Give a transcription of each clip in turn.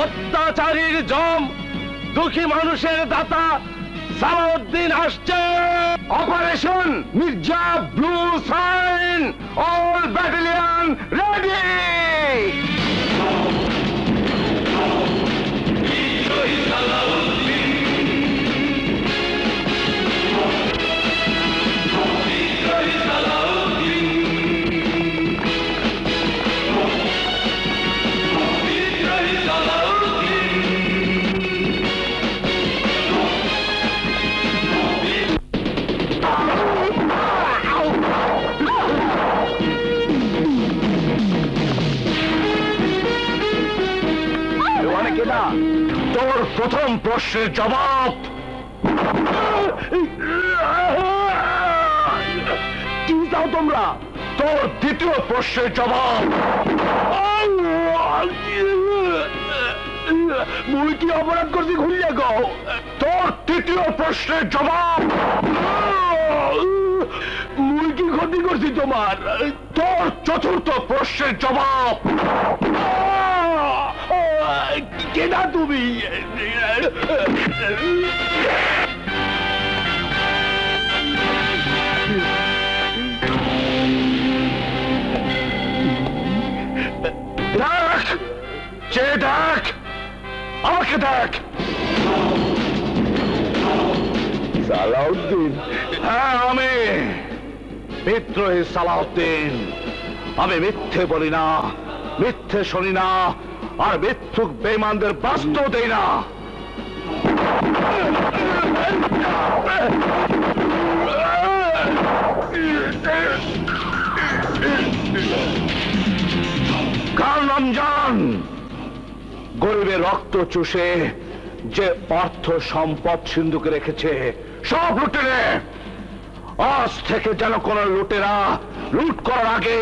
অত্যাচারীর জম, দুঃখী মানুষের দাতা সালাউদ্দিন আসছে। Operation Mirza blue sign, all battalion ready. তোর প্রথম প্রশ্নের জবাব কি দাও তোমরা? তোর দ্বিতীয় প্রশ্নের জবাব মুই কি অপরাধ করছি ঘুরিয়ে গো? তোর তৃতীয় প্রশ্নের জবাব মুই কি ক্ষতি করছি তোমার? তোর চতুর্থ প্রশ্নের জবাব কেনা তুমি? দেখ, যে দেখ, আমাকে দেখ। সালাউদ্দিন? হ্যাঁ, আমি বিদ্রোহী সালাউদ্দিন। আমি মিথ্যে বলি না, মিথ্যে শুনি না, আর মিথ্যুক বেঈমানদের বাঁচতেও দেই না। কাল রমজান গরিবের রক্ত চুষে যে অর্থ সম্পদ সিন্ধুকে রেখেছে সব লুটে নে। আজ থেকে যেন কোন লুটেরা লুট করার আগে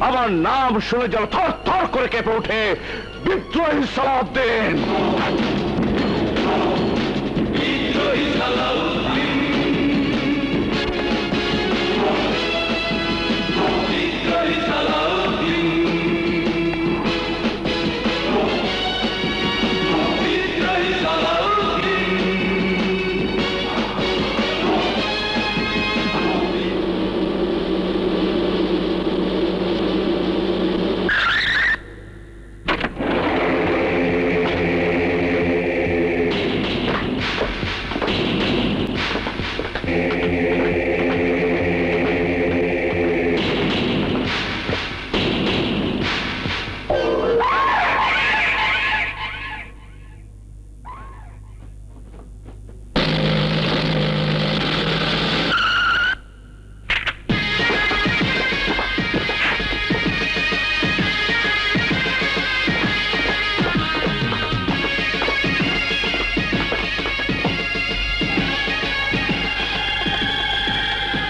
আমার নাম শুনে যেন থর থর করে কেঁপে ওঠে বিদ্রোহী সালাউদ্দিন। বিদ্রোহী সালাউদ্দিন, বিদ্রোহী সালাউদ্দিন, বিদ্রোহী সালাউদ্দিন।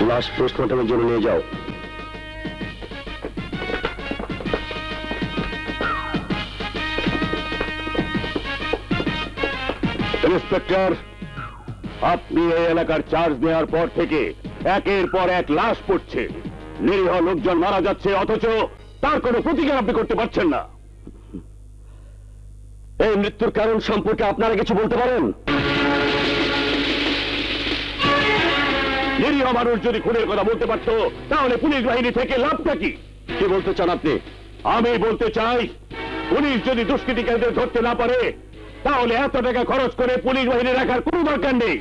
লাশ পোস্টমর্টমের জন্য নিয়ে যাও। ইন্সপেক্টর, আপনি এই এলাকার চার্জ নেওয়ার পর থেকে একের পর এক লাশ পড়ছে, নিরীহ লোকজন মারা যাচ্ছে, অথচ তার কোনো প্রতিকার আপনি করতে পারছেন না। এই মৃত্যুর কারণ সম্পর্কে আপনারা কিছু বলতে পারেন? নিরীহ মানুষ যদি খুনের কথা বলতে পারতো তাহলে পুলিশ বাহিনী থেকে লাভটা কি? কি বলতে চান আপনি? আমি বলতে চাই, পুলিশ যদি দুষ্কৃতিকারীদের ধরতে না পারে তাহলে এত টাকা খরচ করে পুলিশ বাহিনী রাখার কোনো দরকার নেই।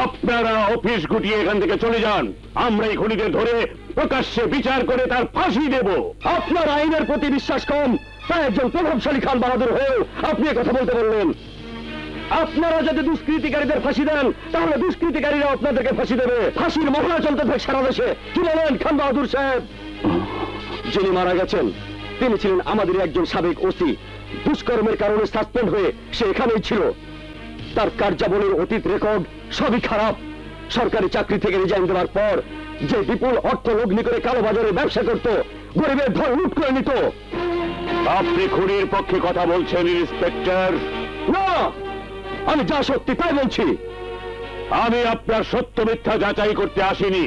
আপনারা অফিস গুটিয়ে এখান থেকে চলে যান, আমরা এই খুনিদের ধরে প্রকাশ্যে বিচার করে তার ফাঁসি দেব। আপনার আইনের প্রতি বিশ্বাস কম, তাই একজন প্রভাবশালী খান বাহাদুর হয়েও আপনি কথা বলতে বললেন। আপনারা যদি দুষ্কৃতিকারীদের ফাঁসি দেন তাহলে দুষ্কৃতিকারীরা আপনাদেরকে ফাঁসি দেবে। ফাঁসির মহড়া চলতে থাকে সারা দেশে। কি বলেন খান বাহাদুর সাহেব? যিনি মারা গেছেন তিনি ছিলেন আমাদের একজন সাবেক ওসি। দুষ্কর্মের কারণে সাসপেন্ড হয়ে সে এখানেই ছিল। তার কার্যাবলীর অতীত রেকর্ড সবই খারাপ। সরকারি চাকরি থেকে রিজাইন দেওয়ার পর যে বিপুল অর্থ লগ্নি করে কালোবাজারে ব্যবসা করত, গরিবের ধন লুট করে নিত। আপনি খুনির পক্ষে কথা বলছেন ইন্সপেক্টর? না, আমি যা সত্যি তাই বলছি। আমি আপনার সত্য মিথ্যা যাচাই করতে আসিনি।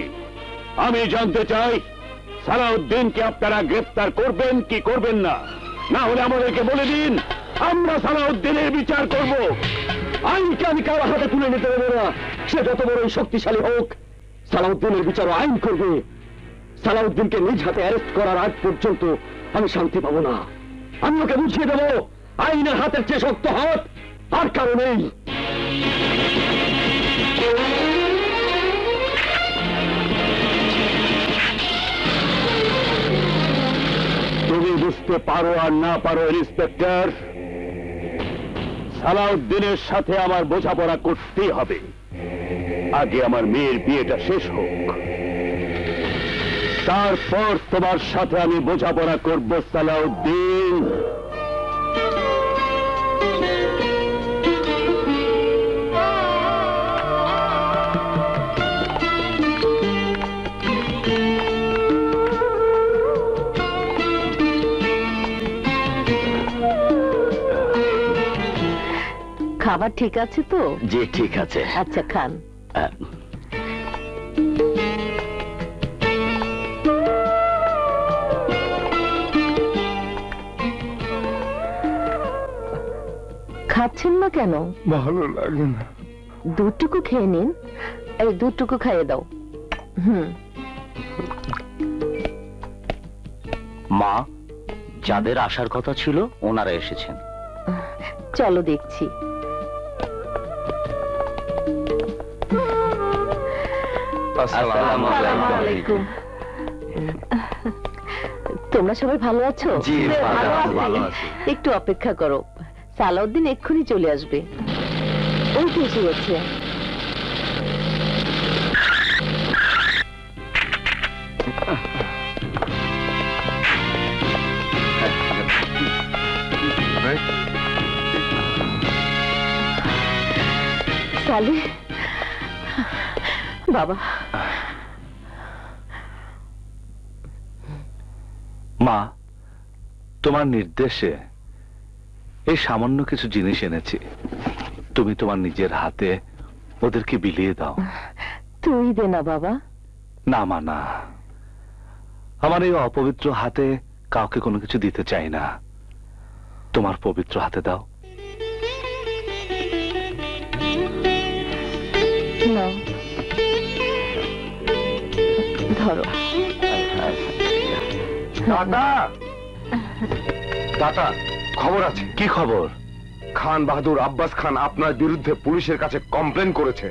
আমি জানতে চাই সালাউদ্দিনকে আপনারা গ্রেফতার করবেন কি করবেন না? না হলে আমাদেরকে বলে দিন, আমরা সালাউদ্দিনের বিচার করব। আইনকে আমি কারো হাতে তুলে নিতে দেবো না, সে যত বড়ই শক্তিশালী হোক। সালাউদ্দিনের বিচার আইন করবে। সালাউদ্দিনকে নিজ হাতে অ্যারেস্ট করার আগ পর্যন্ত আমি শান্তি পাবো না। আমি ওকে বুঝিয়ে দেবো আইনের হাতের চেয়ে শক্ত হাত আর কারো নেই। তুমি বুঝতে পারো আর না পারো ইন্সপেক্টর, সালাউদ্দিনের সাথে আমার বোঝাপড়া করতেই হবে। আগে আমার মেয়ের বিয়েটা শেষ হোক, তারপর তোমার সাথে আমি বোঝাপড়া করব সালাউদ্দিন। খাবার ঠিক আছে তো? জি ঠিক আছে। আচ্ছা খান। খাচ্ছেন না কেন? ভালো লাগে না। দুধটুকু খেয়ে নিন। এই দুধটুকু খাইয়ে দাও। মা, যাদের আসার কথা ছিল ওনারা এসেছেন। চলো দেখছি। আসসালামু আলাইকুম। তোমরা সবাই ভালো আছো? জি, ভালো আছি। ভালো আছি। একটু অপেক্ষা করো, সালাউদ্দিন এক্ষুনি চলে আসবে। ওই তো এসে গেছে। সালে বাবা। মা, তোমার নির্দেশে এই সামান্য কিছু জিনিস এনেছি, তুমি তোমার নিজের হাতে ওদেরকে বিলিয়ে দাও। তুই দে না বাবা। না মা, না, আমার এই অপবিত্র হাতে কাউকে কোনো কিছু দিতে চাই না। তোমার পবিত্র হাতে দাও। নাও, ধরো। দাদা, খবর আছে। কি খবর? খান বাহাদুর আব্বাস খান আপনার বিরুদ্ধে পুলিশের কাছে কমপ্লেন করেছে।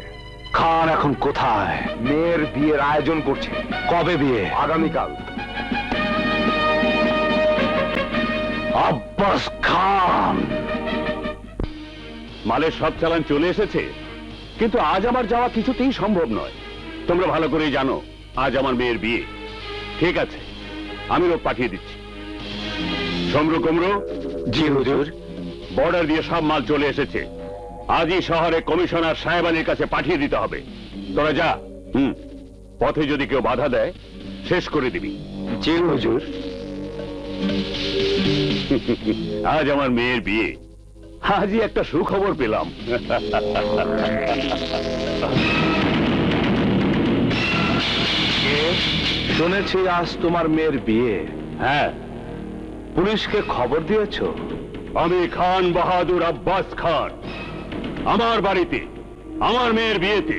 খান এখন কোথায়? মেয়ের বিয়ের আয়োজন করছে। কবে বিয়ে? আগামীকাল। আব্বাস খান! মালের সব চালান চলে এসেছে, কিন্তু আজ আমার যাওয়া কিছুতেই সম্ভব নয়। তোমরা ভালো করেই জানো আজ আমার মেয়ের বিয়ে। ঠিক আছে, আমি লোক পাঠিয়ে দিচ্ছি। সমরু কুমরু। জি হুজুর। বর্ডার দিয়ে সব মাল চলে এসেছে, আজই শহরে কমিশনার সাহেবানির কাছে পাঠিয়ে দিতে হবে। তোরা যা। পথে যদি কেউ বাধা দেয় শেষ করে দিবি। জি হুজুর। আজ আমার মেয়ের বিয়ে, আজই একটা সুখবর পেলাম। শুনেছি আজ তোমার মেয়ের বিয়ে। হ্যাঁ। পুলিশকে খবর দিয়েছ? আমি খান বাহাদুর আব্বাস খান, আমার বাড়িতে আমার মেয়ের বিয়েতে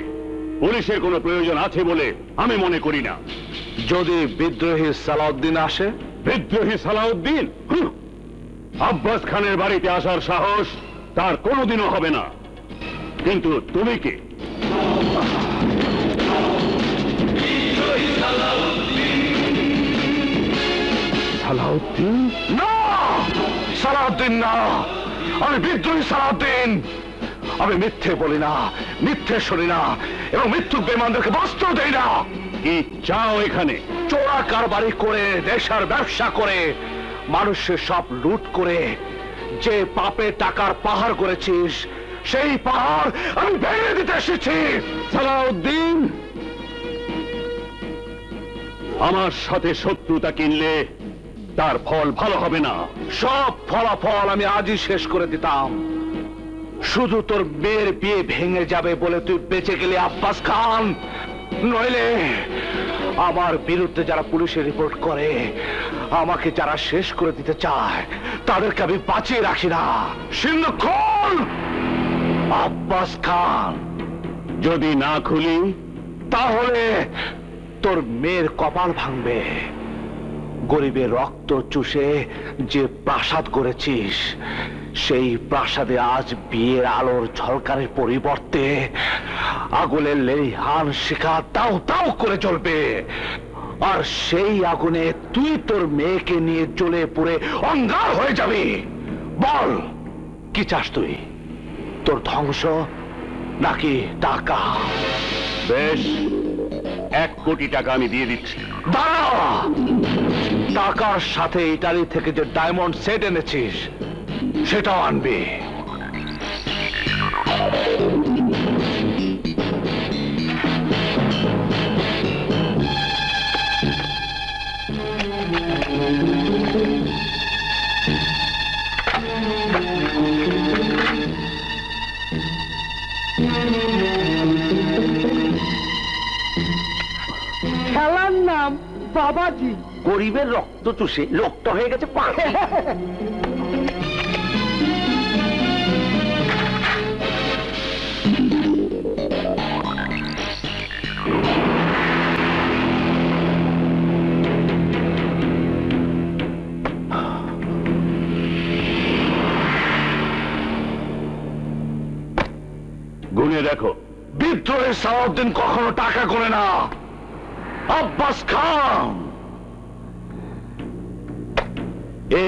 পুলিশের কোনো প্রয়োজন আছে বলে আমি মনে করি না। যদি বিদ্রোহী সালাউদ্দিন আসে? বিদ্রোহী সালাউদ্দিন? আব্বাস খানের বাড়িতে আসার সাহস তার কোনোদিনও হবে না। কিন্তু তুমি কে? সালাউদ্দিন? না, সালাউদ্দিন না, আমি বিদ্রোহী সালাউদ্দিন। আমি মিথ্যে বলি না, মিথ্যে শুনি না, এবং মৃত্যু বেমানদেরকে বস্ত্র দেই না। কি চাও এখানে? চোরা কারবারি করে, দেশের ব্যবসা করে, মানুষের সব লুট করে যে পাপে টাকার পাহাড় করেছিস, সেই পাহাড় আমি ভেঙে দিতে এসেছি। সালাউদ্দিন, আমার সাথে শত্রুতা কিনলে তার ফল ভালো হবে না। সব ফলাফল আমি আজই শেষ করে দিতাম। শুধু তোর মেয়ের বিয়ে ভেঙে যাবে বলে তুই বেঁচে গেলি আব্বাস খান, নইলে আমার বিরুদ্ধে যারা পুলিশে রিপোর্ট করে, আমাকে যারা শেষ করে দিতে চায়, তাদেরকে আমি বাঁচিয়ে রাখি না। সিন্ধুক্ষণ আব্বাস খান, যদি না খুলি তাহলে তোর মেয়ের কপাল ভাঙবে। গরিবের রক্ত চুষে যে প্রাসাদ গড়েছিস, সেই প্রাসাদে আজ বিয়ের আলোর ঝলকারের পরিবর্তে আগুনের লেলিহান শিখা দাও দাও করে জ্বলবে। আর সেই আগুনে তুই তোর মেয়েকে নিয়ে জ্বলে পুড়ে অঙ্গার হয়ে যাবি। বল, কি চাস তুই? তোর ধ্বংস নাকি টাকা? বেশ, 1 কোটি টাকা আমি দিয়ে দিচ্ছি। দাঁড়া! টাকার সাথে ইটালি থেকে যে ডায়মন্ড সেট এনেছিস সেটাও আনবি। খেলার নাম বাবাজি। গরিবের রক্ত চুষে লোকটা হয়ে গেছে পাখি। গুনে দেখো। বিদ্রোহের সালাউদ্দিন কখনো টাকা করে না। আব্বাস খান,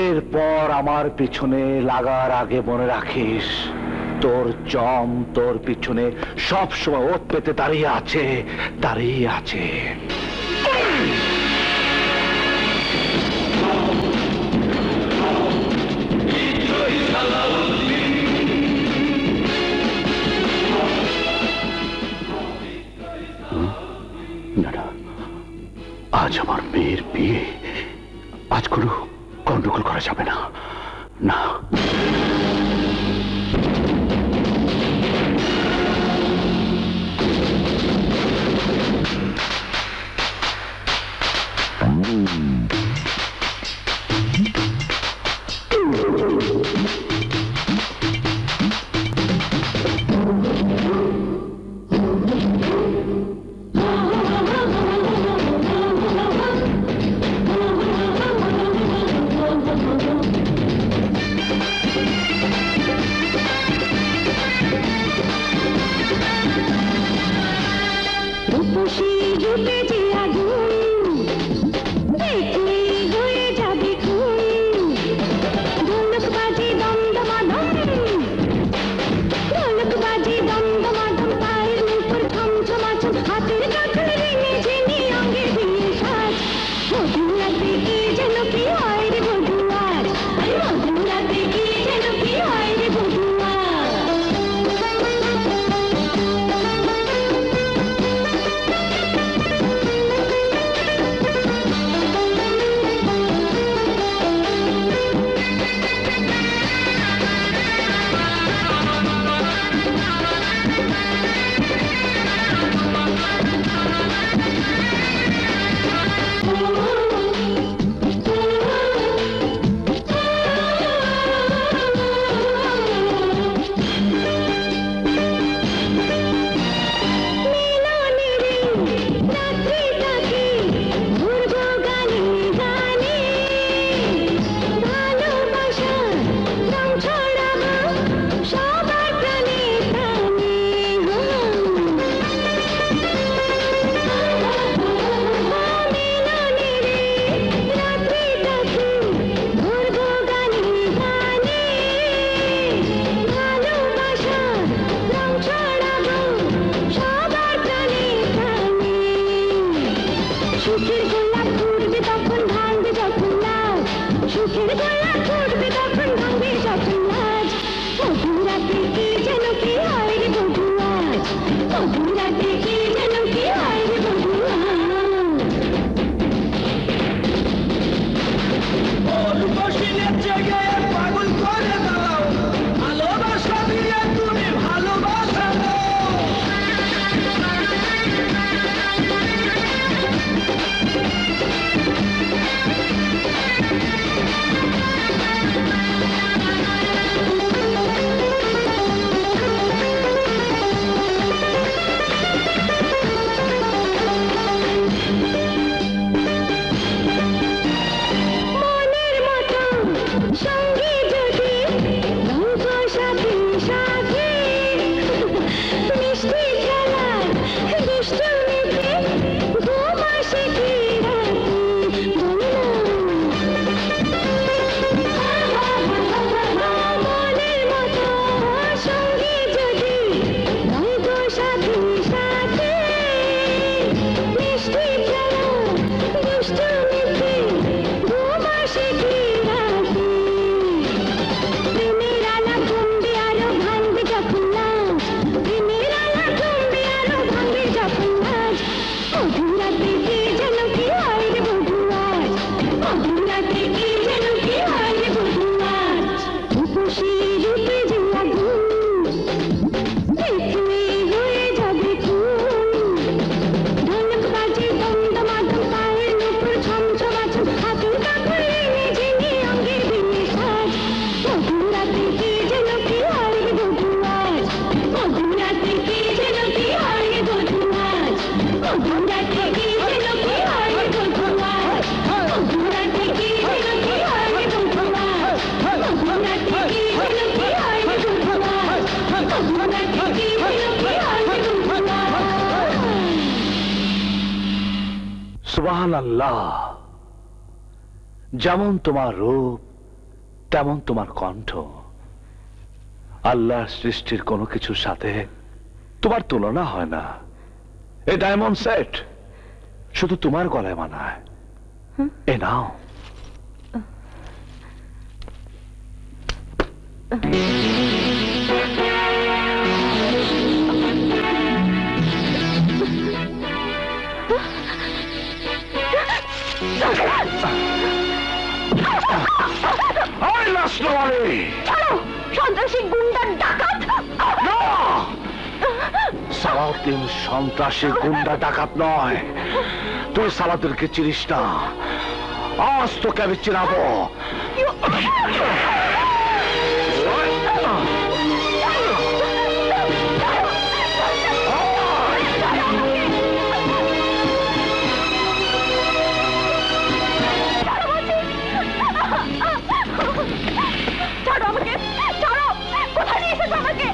এরপর আমার পিছনে লাগার আগে মনে রাখিস, তোর জম তোর পিছনে সবসময় ওত পেতে দাঁড়িয়ে আছে, দাঁড়িয়ে আছে। না না, আজ আমার মেয়ের বিয়ে, আজ কোনো গন্ডগোল করা যাবে না। না, সুবহানাল্লাহ। যেমন তোমার রূপ তেমন তোমার কণ্ঠ। আল্লাহর সৃষ্টির কোনো কিছুর সাথে তোমার তুলনা হয় না। এই ডায়মন্ড সেট শুধু তোমার গলায় মানায়। এ নাও। সন্ত্রাসী গুন্ডার ডাকাত। সালাউদ্দিন সন্ত্রাসী গুন্ডা ডাকাত নয়। তুই সালাউদ্দিনকে চিনিস না। আজ তোকে আমি চিনাবো। ছাড়ো আমাকে, ছাড়ো। কোথায় নিয়ে এসেছো আমাকে?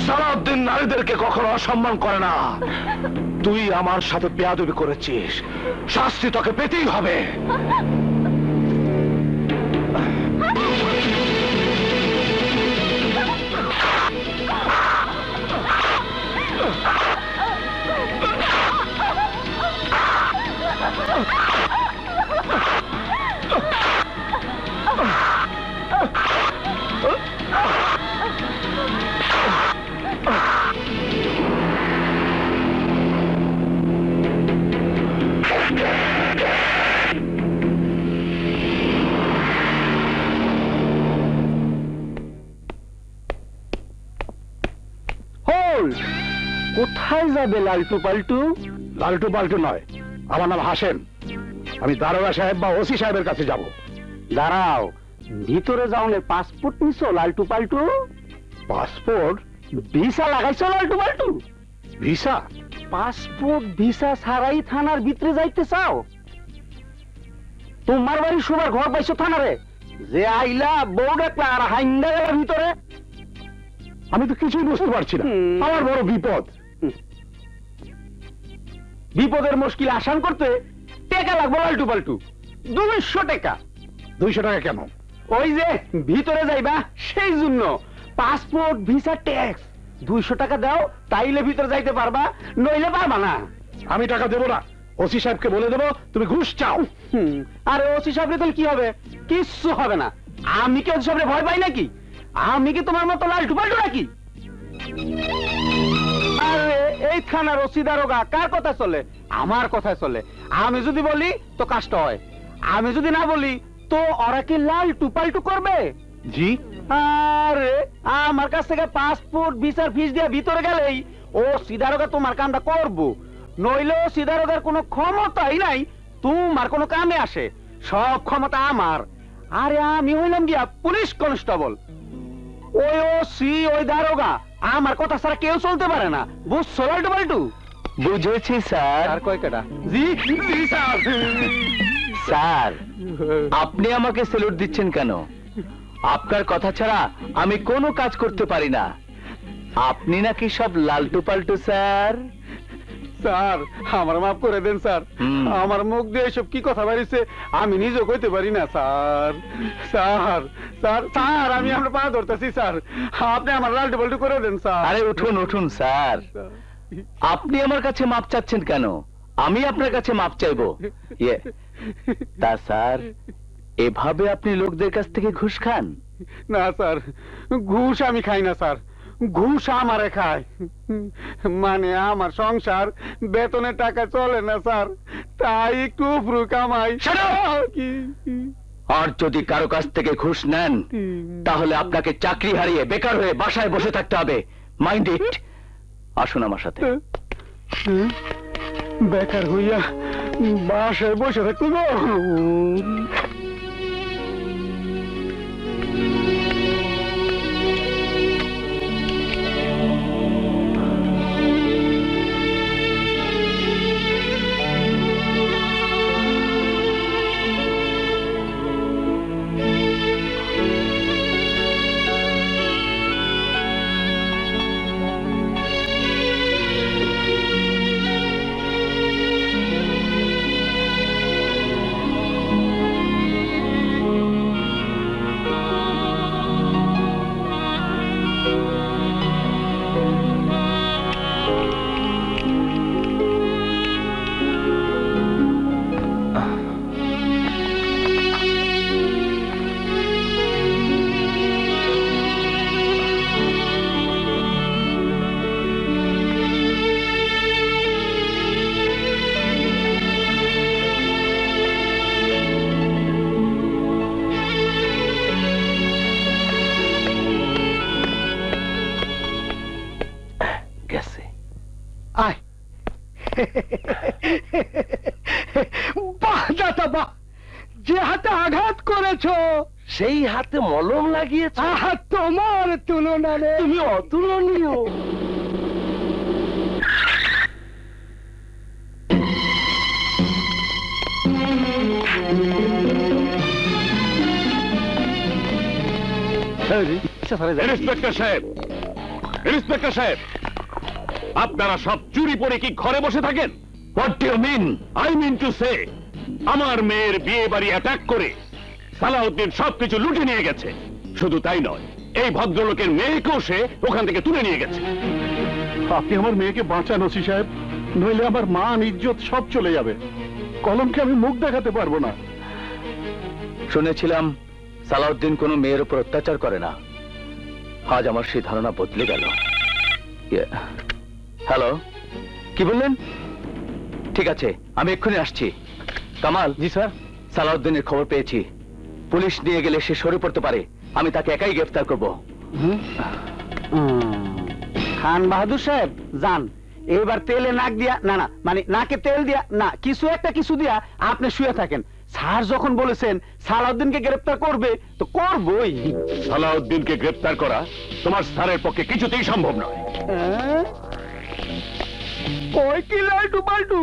সালাউদ্দিন নারীদেরকে কখনো অসম্মান করে না। তুই আমার সাথে বেয়াদবি করেছিস, শাস্তি তোকে পেতেই হবে। কোথায় যাবে লালটু পাল্টু? লালটু পাল্টু নয়, আমার নাম হাসেম। আমি দারোগা সাহেব বা ওসি সাহেবের কাছে যাব। দাঁড়াও, ভিতরে যাওনের পাসপোর্ট নিছো লালটু পাল্টু? পাসপোর্ট? ভিসা লাগাইছো লালটু পাল্টু? ভিসা? পাসপোর্ট ভিসা ছাড়াই থানার ভিতরে যাইতে চাও? তোমার বাড়ি সবার ঘর পাইছো থানারে, যে আইলা বউ ডাকলা আর হাইন্দা গেল ভিতরে। আমি তো কিছুই বুঝতে পারছি না। আমার বড় বিপদ। বিপদের মুশকিল আসান করতে টাকা লাগবে লালটু পাল্টু। 200 টাকা। 200 টাকা কেন? ওই যে ভিতরে যাইবা সেই জন্য। পাসপোর্ট ভিসা ট্যাক্স 200 টাকা দাও, তাইলে ভিতরে যাইতে পারবা, নইলে পারবা না। আমি টাকা দেবো না। ওসি সাহেবকে বলে দেবো তুমি ঘুষ চাও। আরে ওসি সাহেব কি হবে? কিচ্ছু হবে না। আমি কি ওসি সাহেব ভয় পাই নাকি? আমি কি তোমার মতো লালটু পাল্টু নাকি? আরে এই থানার ওসি দারোগা কার কথা চলে? আমার কথা চলে। আমি যদি বলি তো কাজটা হয়, আমি যদি না বলি তো ওরা কি লালটু পাল্টু করবে? জি। আরে আমার কাছ থেকে পাসপোর্ট ভিসার ফিস দিয়ে ভিতরে গেলেই ও সিদারোগা তোমার কামটা করবো, নইলে ও সিদারোগার কোনো ক্ষমতাই নাই তোমার কোনো কামে আসে। সব ক্ষমতা আমার। আরে আমি হইলাম গিয়া পুলিশ কনস্টেবল। ওই ওসি ওই দারোগা আমার কথা ছাড়া কেউ চলতে পারে না, বুঝছো লালটু পাল্টু? বুঝেছি স্যার। আর কয় কেটা? জি জি স্যার। স্যার, আপনি আমাকে স্যালুট দিচ্ছেন কেন? আপনার কথা ছাড়া আমি কোনো কাজ করতে পারি না। আপনি নাকি সব লালটু পাল্টু স্যার। স্যার আমার মাফ করে দেন স্যার। আমার মুখ দিয়ে এসব কি কথা বাড়িছে আমি নিজেও কইতে পারি না স্যার। স্যার স্যার স্যার আমি আপনার পা ধরতেছি স্যার, আপনি আমার লালটু পাল্টু করে দেন স্যার। আরে উঠুন উঠুন স্যার। আপনি আমার কাছে মাপ চাচ্ছেন কেন? আমি আপনার কাছে মাপ চাইবো। তা স্যার, এভাবে আপনি লোকদের কাছ থেকে ঘুষ খান? না স্যার, ঘুষ আমি খাই না স্যার, ঘুষ আমারে খায়। মানে আমার সংসার বেতনের টাকা চলে না স্যার, তাই একটু উপরু কামাই। আর যদি কারো কাছ থেকে ঘুষ নেন তাহলে আপনাকে চাকরি হারিয়ে বেকার হয়ে বাসায় বসে থাকতে হবে। Mind it. আসুন আমার সাথে। বেকার হইয়া বাসায় বসে থাকতে গো? আয়। বাহ দাদা বাহ, যে হাতে আঘাত করেছো সেই হাতে মলম লাগিয়েছে। তোমার তুলনা নেই, তুমি অতুলনীয়। ইন্সপেক্টর সাহেব, ইন্সপেক্টর সাহেব, আপনারা সব চুরি পরে কি ঘরে বসে থাকেন? What do you mean? I mean to say, আমার মেয়ের বিয়ে বাড়ি অ্যাটাক করে সালাউদ্দিন সবকিছু লুটে নিয়ে গেছে। শুধু তাই নয়, এই ভদ্রলোকের মেয়েকেও সে ওখান থেকে তুলে নিয়ে গেছে। আপনি আমার মেয়েকে বাঁচান ওসি সাহেব, নইলে আমার মান ইজ্জত সব চলে যাবে। কলমকে আমি মুখ দেখাতে পারবো না। শুনেছিলাম সালাউদ্দিন কোনো মেয়ের উপর অত্যাচার করে না। আজ আমার সেই ধারণা বদলে গেল। হ্যালো, কি বললেন? ঠিক আছে, আমি এক্ষুনি আসছি। কামাল। জি স্যার। সালাউদ্দিনের খবর পেয়েছি। পুলিশ নিয়ে গেলে সে সরে পড়তে পারে। আমি তাকে একাই গ্রেফতার করব। খান বাহাদুর সাহেব যান, এবার তেলে নাক দিয়া, না না মানে নাকে তেল দিয়া না, কিছু একটা কিছু দিয়া আপনি শুয়ে থাকেন। স্যার যখন বলেছেন সালাউদ্দিনকে গ্রেফতার করবে তো করবই। সালাউদ্দিনকে গ্রেফতার করা তোমার স্যারের পক্ষে কিছুতেই সম্ভব নয়। ওই কি লালটু পাল্টু?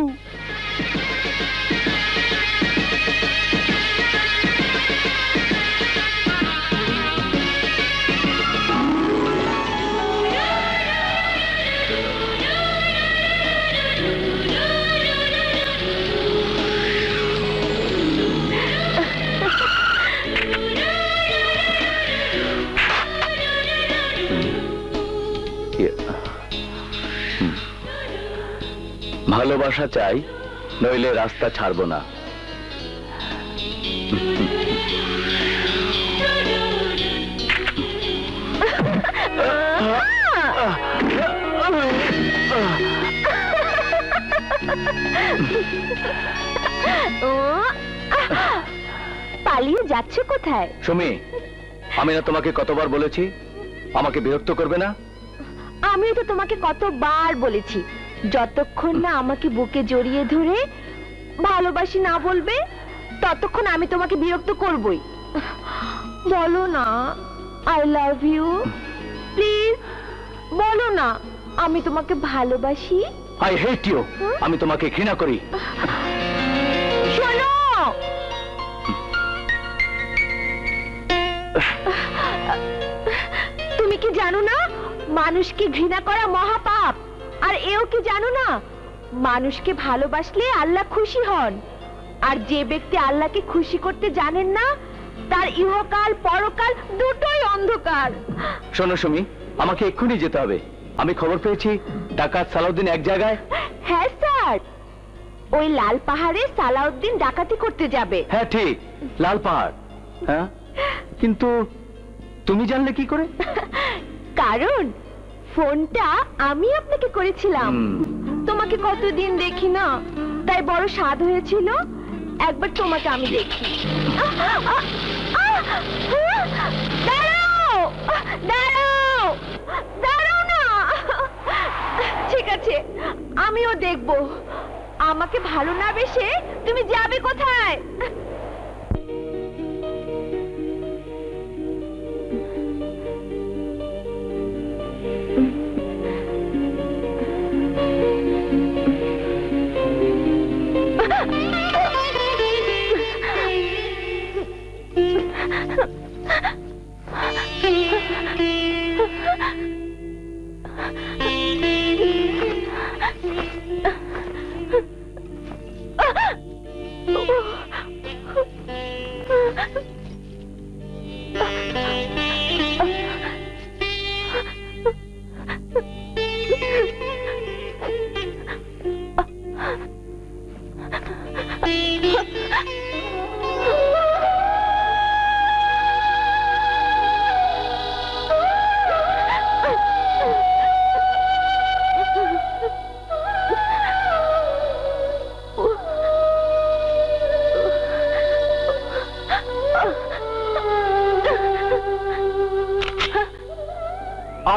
ভালোবাসা চাই, নইলে রাস্তা ছাড়বো না। পালিয়ে যাচ্ছে কোথায়? সুমি, আমি না তোমাকে কতবার বলেছি আমাকে বিরক্ত করবে না? আমি তো তোমাকে কতবার বলেছি, যতক্ষণ না আমাকে বুকে জড়িয়ে ধরে ভালোবাসি না বলবে, ততক্ষণ আমি তোমাকে বিরক্ত করবই। বলো না আই লাভ ইউ, প্লিজ বলো না আমি তোমাকে ভালোবাসি। আই হেট ইউ, আমি তোমাকে ঘৃণা করি। শোনো, তুমি কি জানো না মানুষকে ঘৃণা করা মহাপাপ? আর এও কি জানো না মানুষকে ভালোবাসলে আল্লাহ খুশি হন, আর যে ব্যক্তি আল্লাহকে খুশি করতে জানেন না তার ইহকাল পরকাল দুটোই অন্ধকার। শোনো সুমি, আমাকে এক্ষুনি যেতে হবে। আমি খবর পেয়েছি ডাকাত সালাউদ্দিন এক জায়গায়। হ্যাঁ স্যার, ওই লাল পাহাড়ে সালাউদ্দিন ডাকাতি করতে যাবে। হ্যাঁ ঠিক, লাল পাহাড়। হ্যাঁ, কিন্তু তুমি জানলে কি করে? কারণ ফোনটা আমি আপনাকে করেছিলাম। তোমাকে কতদিন দেখি না, তাই বড় স্বাদ হয়েছিল একবার তোমাকে আমি দেখি। দাঁড়াও দাঁড়াও দাঁড়াও না। ঠিক আছে, আমিও দেখব। আমাকে ভালো না বেশে তুমি যাবে কোথায়?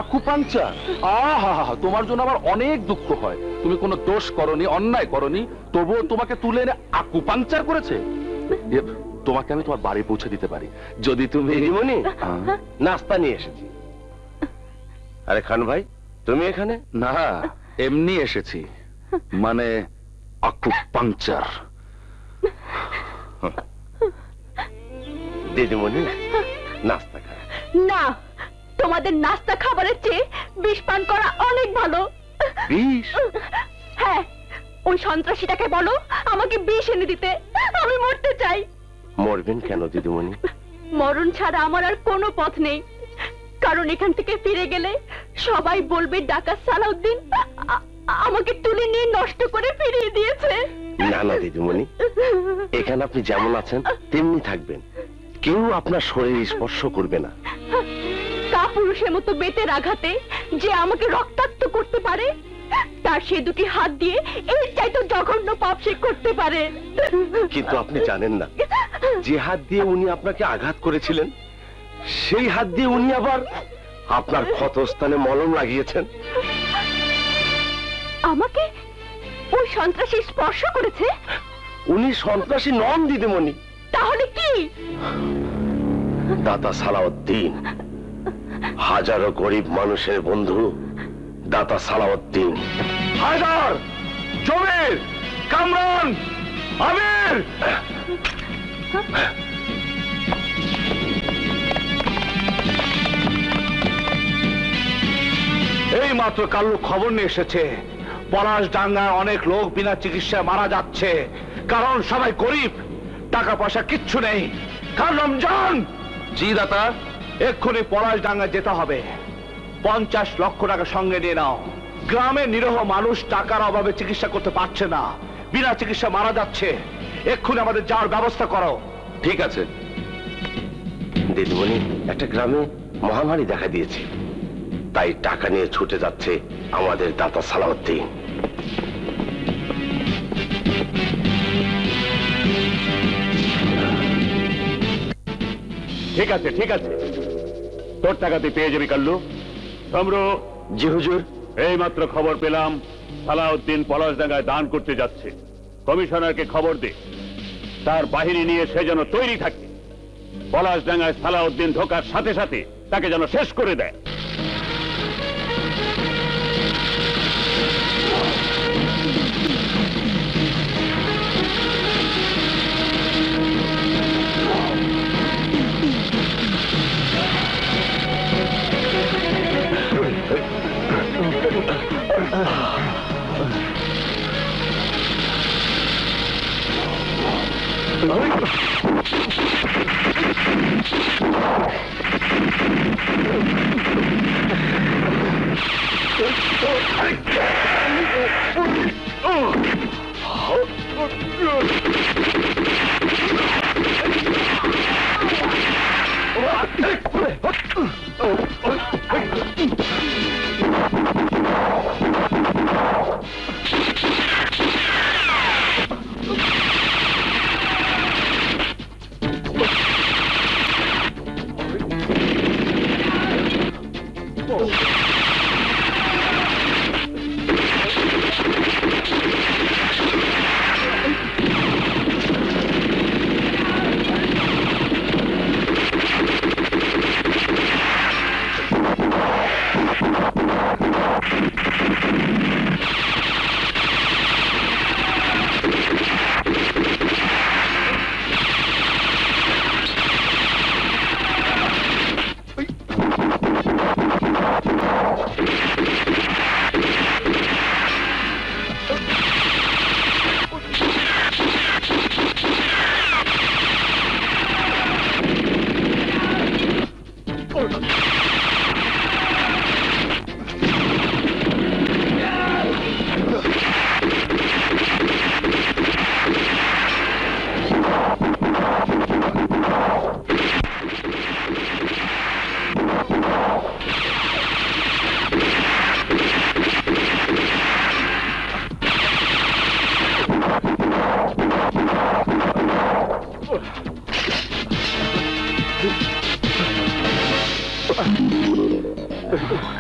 আকুপাঞ্চার? আহা, তোমার জন্য আমার অনেক দুঃখ হয়। তুমি কোনো দোষ করনি, অন্যায় করনি, তবুও তোমাকে তুলে এনে আকুপাঞ্চার করেছে। তোমাকে আমি তোমার বাড়ি পৌঁছে দিতে পারি যদি তুমি। দিদিমণি, নাস্তা নিয়ে এসেছি। আরে খান ভাই, তুমি এখানে? না, এমনি এসেছি, মানে আকুপাঞ্চার। দিদিমণি, নাস্তা খান। না, তোমাদের নাস্তা খাবারের চেয়ে বিষ পান করা অনেক ভালো। বিষ? হ্যাঁ, ওই সন্ত্রাসীটাকে বলো আমাকে বিষ এনে দিতে, আমি মরতে চাই। মরবেন কেন দিদিমণি? মরণ ছাড়া আমার আর কোনো পথ নেই, কারণ এখান থেকে ফিরে গেলে সবাই বলবে ডাকাত সালাউদ্দিন আমাকে তুলে নিয়ে নষ্ট করে ফিরিয়ে দিয়েছে। না না দিদিমণি, এখানে আপনি যেমন আছেন তেমনি থাকবেন, কেউ আপনার শরীর স্পর্শ করবে না। কাপুরুষের মতো বেতের আঘাতে যে আমাকে রক্তাক্ত করতে পারে, তার সে দুটি হাত দিয়ে এর চাইতে জঘন্য পাপ সে করতে পারে। কিন্তু আপনি জানেন না, যে হাত দিয়ে উনি আপনাকে আঘাত করেছিলেন, সেই হাত দিয়ে উনি আবার আপনার ক্ষতস্থানে মলম লাগিয়েছেন। আমাকে ওই সন্ত্রাসী স্পর্শ করেছে? উনি সন্ত্রাসী নন দিদিমণি। তাহলে কি? দাতা সালাউদ্দিন, হাজারো গরিব মানুষের বন্ধু দাতা সালাউদ্দিন। হায়দার, জমির, কামরান, আমির। এই মাত্র কাল্লু খবর নিয়ে এসেছে, পলাশডাঙ্গায় অনেক লোক বিনা চিকিৎসায় মারা যাচ্ছে, কারণ সবাই গরিব, টাকা পয়সা কিচ্ছু নেই। কার রমজান? জি দাতা, এক্ষুনি পলাশডাঙ্গায় যেতে হবে। 50 লক্ষ টাকা সঙ্গে নিয়ে নাও। গ্রামে নিরহ মানুষ টাকার অভাবে চিকিৎসা করতে পারছে না, বিনা চিকিৎসা মারা যাচ্ছে, এক্ষুনি আমাদের যাওয়ার ব্যবস্থা করো। ঠিক আছে। দিদিমণি, একটা গ্রামে মহামারী দেখা দিয়েছে, তাই টাকা নিয়ে ছুটে যাচ্ছে আমাদের দাতা সালাউদ্দিন। ঠিক আছে, ঠিক আছে, তোর টাকা তুই পেয়ে যাবি কাল্লু। কামরু। জি হুজুর। এই মাত্র খবর পেলাম সালাউদ্দিন পলাশডাঙ্গায় দান করতে যাচ্ছে। কমিশনারকে খবর দে, তার বাহিনী নিয়ে সে যেন তৈরি থাকে। পলাশডাঙ্গায় সালাউদ্দিন ঢোকার সাথে সাথে তাকে যেন শেষ করে দেয়।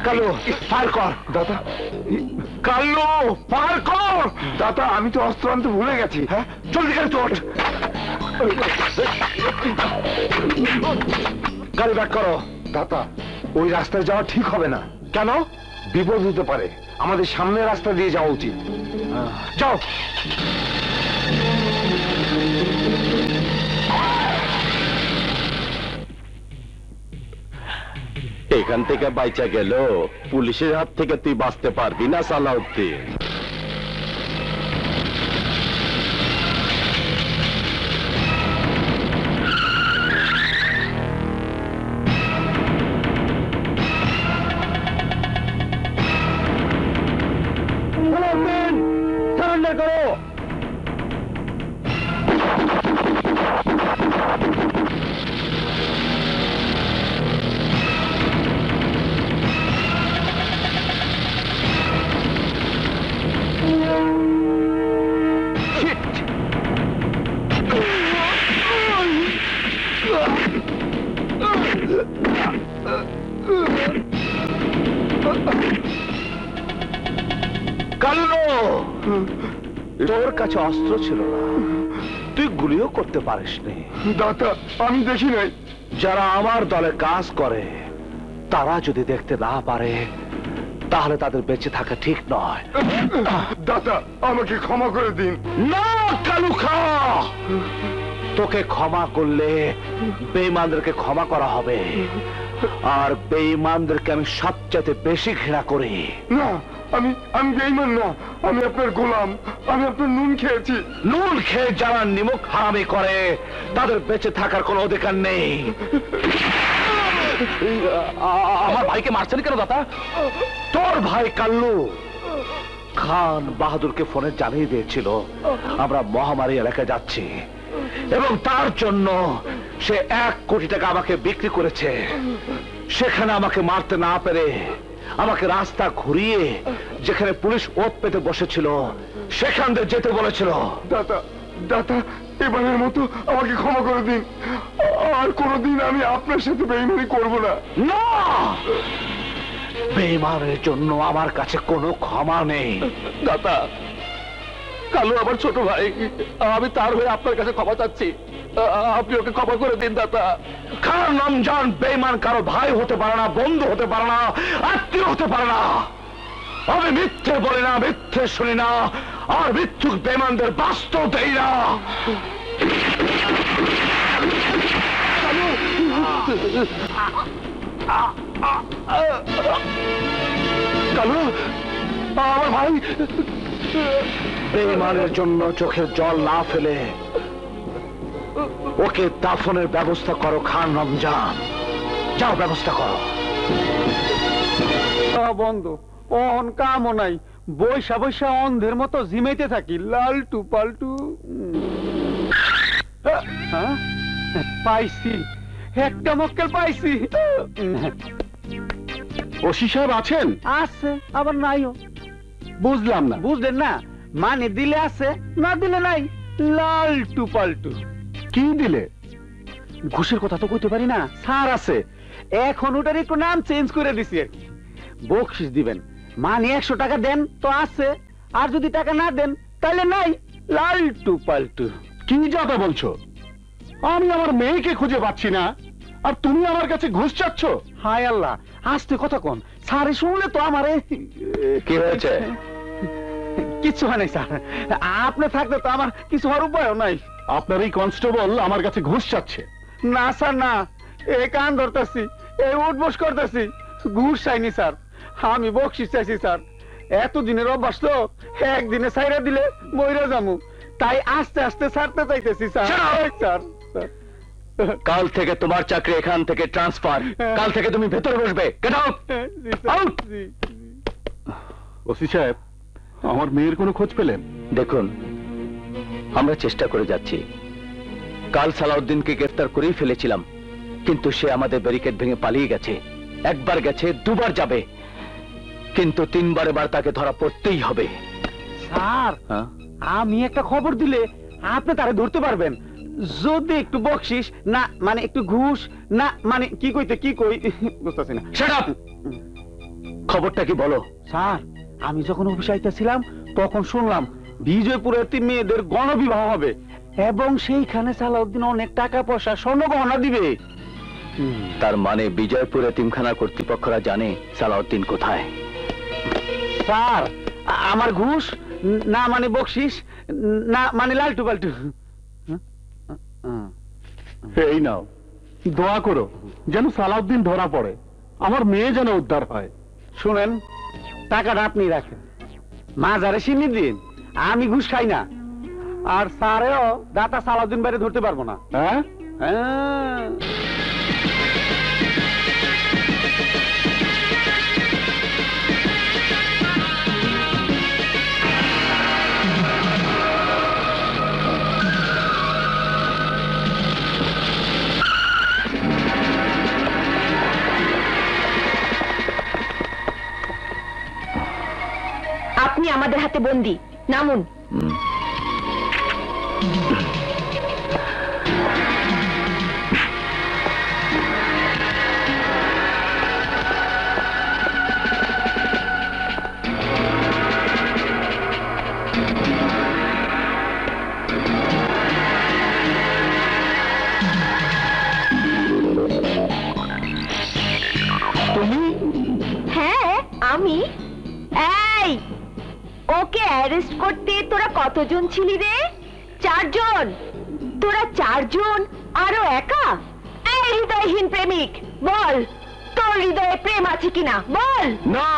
কালু ফায়ার কর দাদা। কালু ফায়ার কর দাদা। আমি তো অস্ত্র আনতে ভুলে গেছি। হ্যাঁ জলদি গাড়ি চট। গাড়ি ব্যাক করো দাদা। ওই রাস্তায় যাওয়া ঠিক হবে না। কেন? বিপদ হতে পারে। আমাদের সামনের রাস্তা দিয়ে যাওয়া উচিত। যাও। এখান থেকে বাইচা গেল পুলিশের হাত থেকে তুই বাঁচতে পারবি না সালাউদ্দিন। সারেন্ডার করো। কালু তোর কাছে অস্ত্র ছিল না, তুই গুলিও করতে পারিসনি। দাদা আমি দেখি নাই। যারা আমার দলে কাজ করে তারা যদি দেখতে না পারে তাহলে তাদের বেঁচে থাকা ঠিক নয়। দাদা আমাকে ক্ষমা করে দিন। না কালু খা, তোকে ক্ষমা করলে বেঈমানদেরকে ক্ষমা করা হবে, আর বেঈমানদেরকে আমি সবচেয়ে বেশি ঘৃণা করি। না আমি বেঈমান না, আমি আপনার গোলাম। আমি আপনার নুন খেয়েছি। নুন খেয়ে যারা নিমক হারামি করে তাদের বেঁচে থাকার কোনো অধিকার নেই। আমার ভাইকে মারছেন কেন দাদা? তোর ভাই কাল্লু খান বাহাদুরকে ফোনে জানিয়ে দিয়েছিল আমরা মহামারী এলাকায় যাচ্ছি, এবং তার জন্য সে 1 কোটি টাকা আমাকে বিক্রি করেছে। সেখানে আমাকে মারতে না পেরে আমাকে রাস্তা ঘুরিয়ে যেখানে পুলিশ ওত পেতে বসেছিল সেখান দিয়ে যেতে বলেছিল। দাদা দাদা এবারের মতো আমাকে ক্ষমা করে দিন, আর কোনোদিন আমি আপনার সাথে বেঈমানি করব না। না, বেঈমানের জন্য আমার কাছে কোনো ক্ষমা নেই। দাদা কালু আমার ছোট ভাই, আমি তার হয়ে আপনার কাছে ক্ষমা চাচ্ছি, আপনি ওকে ক্ষমা করে দিন দাদা। খান রমজান বেঈমান কারো ভাই হতে পারে না, বন্ধু হতে পারে না, আত্মীয় হতে পারে না। আমি মিথ্যে বলি না, মিথ্যে শুনি না, আর মিথ্যুক বেঈমানদের বাস্তব দেই না। কালু আমার ভাই। বেঈমানের জন্য চোখের জল না ফেলে ওকে দাফনের ব্যবস্থা করো খান রমজান, যাও ব্যবস্থা করো। বন্ধু অন কামও নাই, বৈশা বৈশা অন্ধের মতো জিমাইতে থাকি লালটু পাল্টু। পাইছি একটা মক্কেল পাইছি। ওসি সাহেব আছেন? আছে আবার নাইও। বুঝলাম না। বুঝলেন না? মানে দিলে আছে, না দিলে নাই। লালটু পাল্টু। কি দিলে? ঘুষের কথা তো কইতে পারি না, স্যার আছে। এখন ওটার একটু নাম চেঞ্জ করে দিছি আর কি। বকশিস দিবেন, মানে 100 টাকা দেন তো আছে, আর যদি টাকা না দেন তাহলে নাই। লালটু পাল্টু। কি যাতা বলছো? আমি আমার মেয়েকে খুঁজে পাচ্ছি না, আর তুমি আমার কাছে ঘুষ চাচ্ছ? হায় আল্লাহ, আস্তে কথা কোন। স্যারে শুনলে তো আমারে। কি হয়েছে? কিছু হয় নাই স্যার, আপনি থাকলে তো আমার কিছু হওয়ার উপায়ও নাই। আপনার এই কনস্টেবল আমার কাছে ঘুষ চাচ্ছে। না স্যার না, এই কান ধরতেছি, এই উঠবস করতেছি, ঘুষ চাইনি স্যার, আমি বকশিস চাইছি স্যার। এতদিনের অভ্যাস তো, একদিনে ছাইরা দিলে মইরা যামু, তাই আস্তে আস্তে ছাড়তে চাইতেছি স্যার। স্যার কাল থেকে তোমার চাকরি এখান থেকে ট্রান্সফার। কাল থেকে তুমি ভেতরে বসবে। Get out. আউট। ওসি সাহেব, আমার মেয়ের কোনো খোঁজ পেলেন? দেখুন, আমরা চেষ্টা করে যাচ্ছি। কাল সালাউদ্দিনকে গ্রেফতার করেই ফেলেছিলাম, কিন্তু সে আমাদের ব্যারিকেড ভেঙে পালিয়ে গেছে। একবার গেছে, দুবার যাবে, কিন্তু 3বার এবার তাকে ধরা পড়তেই হবে। স্যার আমি একটা খবর দিলে আপনি তারে ধরতে পারবেন, যদি একটু বকশিস না, মানে একটু ঘুষ না, মানে কি কইতে কি কই বুঝতেছি না। Shut up. খবরটা কি বলো? স্যার, আমি যখন অফিসে আইতেছিলাম তখন শুনলাম বিজয়পুরে 3 মেয়েদের গণবিবাহ হবে এবং সেইখানে সালাউদ্দিন অনেক টাকা পয়সা স্বর্ণ গহনা দিবে। তার মানে বিজয়পুর এতিমখানা কর্তৃপক্ষরা জানে সালাউদ্দিন কোথায়। স্যার, আমার ঘুষ না মানে বকশিস না মানে লালটু পাল্টু। এই নাও, দোয়া করো যেন সালাউদ্দিন ধরা পড়ে, আমার মেয়ে যেন উদ্ধার হয়। শুনেন, টাকাটা আপনি রাখেন, মাজারে চিনি দিন, আমি ঘুষ খাই না। আর স্যারেও দাতা সালাউদ্দিন বাইরে ধরতে পারবো না। হ্যাঁ, হ্যাঁ। আপনি আমাদের হাতে বন্দী, নামুন। হ্যাঁ, আমি। এই, ওকে অ্যারেস্ট করতে তোরা কতজন ছিলি রে? 4 জন। তোরা 4 জন আরো একা? এই হৃদয়হীন প্রেমিক, বল তোর হৃদয়ে প্রেম আছে কিনা, বল। না,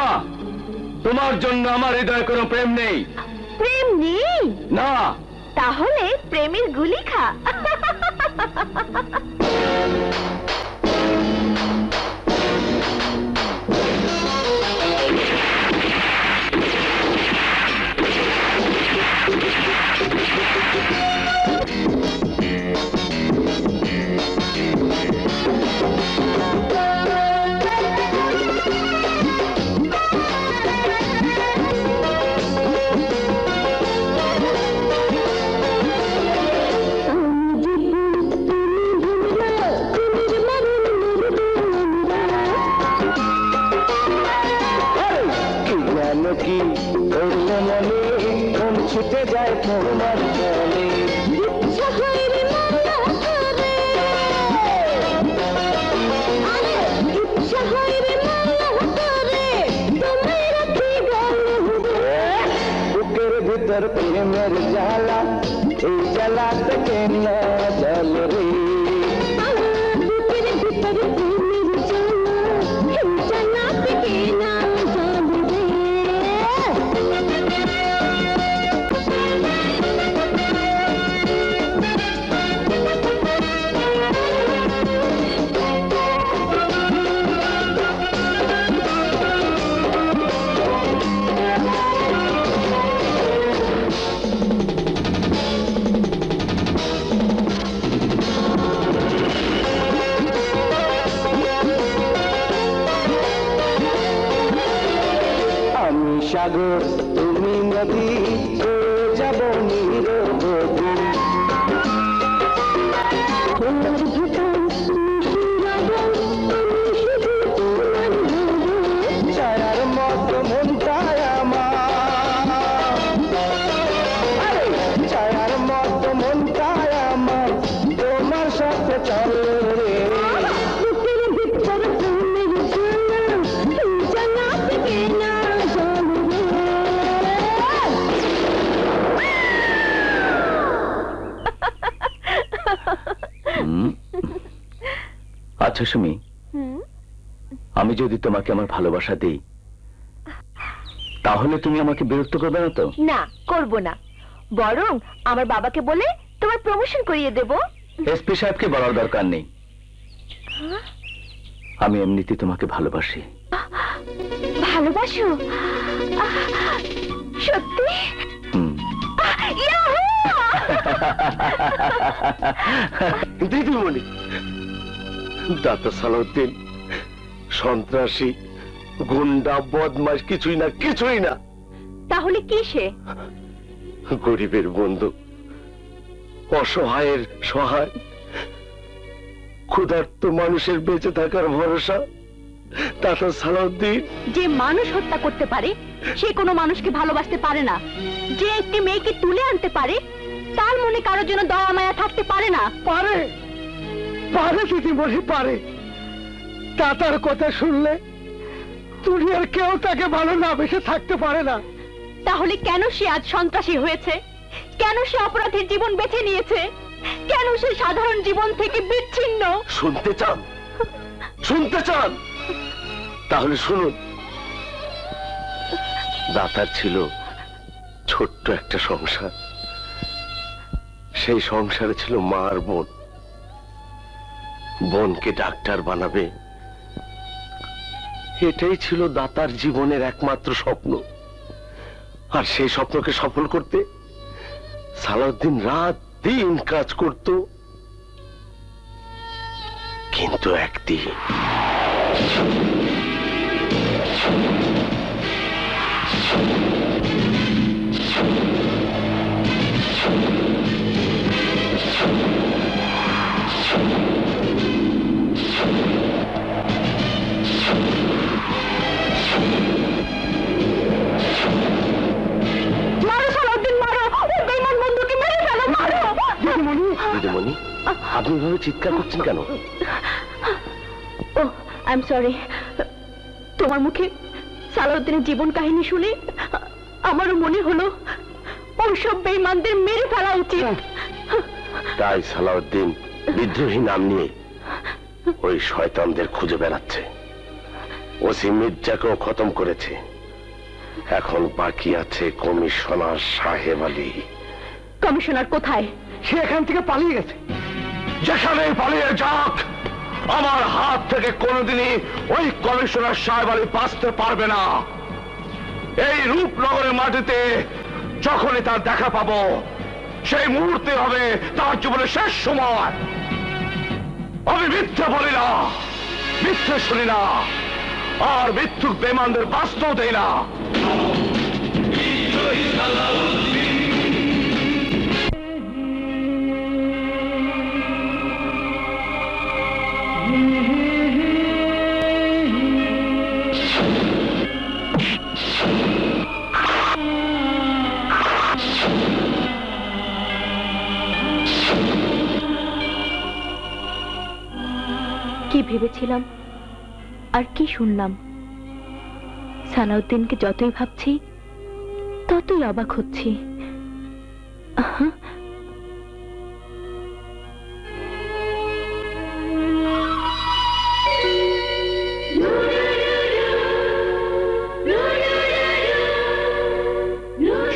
তোমার জন্য আমার হৃদয়ে কোনো প্রেম নেই। প্রেম নেই? না। তাহলে প্রেমের গুলি খা। ছুটে যায় তোমার চলে বুকের ভিতর প্রেমের জ্বালা, এই জ্বালা থেকে না জল রে। সাগর তুমি নদী, যাব নিরবধি। ছায়ার মতো মনটায় আমার, ছায়ার মতো মনটায় আমার, তোমার সাথে চলে রে। আচ্ছা সুমি, আমি যদি তোমাকে আমার ভালোবাসা দেই তাহলে তুমি আমাকে বিরক্ত করবে না তো? না, করব না, বরং আমার বাবাকে বলে তোমার প্রমোশন করিয়ে দেব। এসপি সাহেবকে বলার দরকার নেই, আমি এমনিতে তোমাকে ভালোবাসি। ভালোবাসো? সত্যি? দিদিমণি, দাতা সালাউদ্দিন সন্ত্রাসী, গুন্ডা, বদমাশ কিছুই না, কিছুই না। তাহলে কি সে? গরিবের বন্ধু, অসহায়ের সহায়, ক্ষুধার্ত মানুষের বেঁচে থাকার ভরসা। ডাক্তার সালাউদ্দিন। যে মানুষ হত্যা করতে পারে সে কোনো মানুষকে ভালোবাসতে পারে না। যে একটি মেয়েকে তুলে আনতে পারে তার মনে কারোর জন্য দয়া মায়া থাকতে পারে না। পারে পারে দিদিমণি পারে। দাতার কথা শুনলে দুনিয়ার কেউ তাকে ভালো না বেসে থাকতে পারে না। তাহলে কেন সে আজ সন্ত্রাসী হয়েছে? কেন সে অপরাধের জীবন বেছে নিয়েছে? কেন সে সাধারণ জীবন থেকে বিচ্ছিন্ন? শুনতে চান? শুনতে চান? তাহলে শুনুন। দাতার ছিল ছোট্ট একটা সংসার। সেই সংসারে ছিল মা আর বোন। বোনকে ডাক্তার বানাবে, এটাই ছিল দাতার জীবনের একমাত্র স্বপ্ন। আর সেই স্বপ্নকে সফল করতে সালাউদ্দিন রাত দিন কাজ করত। কিন্তু একদিন দিদিমণি, আপনি এভাবে চিৎকার করছেন কেন? ও আই এম সরি। তোমার মুখে সালাউদ্দিনের জীবন কাহিনী শুনে আমারও মনে হলো ওইসব বেঈমানদের মেরে ফেলা উচিত। তাই সালাউদ্দিন বিদ্রোহী নাম নিয়ে ওই শয়তানদের খুঁজে বেড়াচ্ছে। ওসি মির্জাকেও খতম করেছে। এখন বাকি আছে কমিশনার সাহেব আলী। কমিশনার কোথায়? সে এখান থেকে পালিয়ে গেছে। যেখানে পালিয়ে যাক, আমার হাত থেকে কোনোদিনই ওই কমিশনার সাহেব আলী বাঁচতে পারবে না। এই রূপনগরের মাটিতে যখনই তার দেখা পাবো, সেই মুহূর্তে হবে তার জীবনের শেষ সময়। আমি মিথ্যে বলি না, মিথ্যে শুনি না, আর মিথ্যুক বেঈমানদের বাঁচতেও দেই না। কি ভেবেছিলাম আর কি শুনলাম। সালাউদ্দিনকে যতই ভাবছি ততই অবাক হচ্ছি।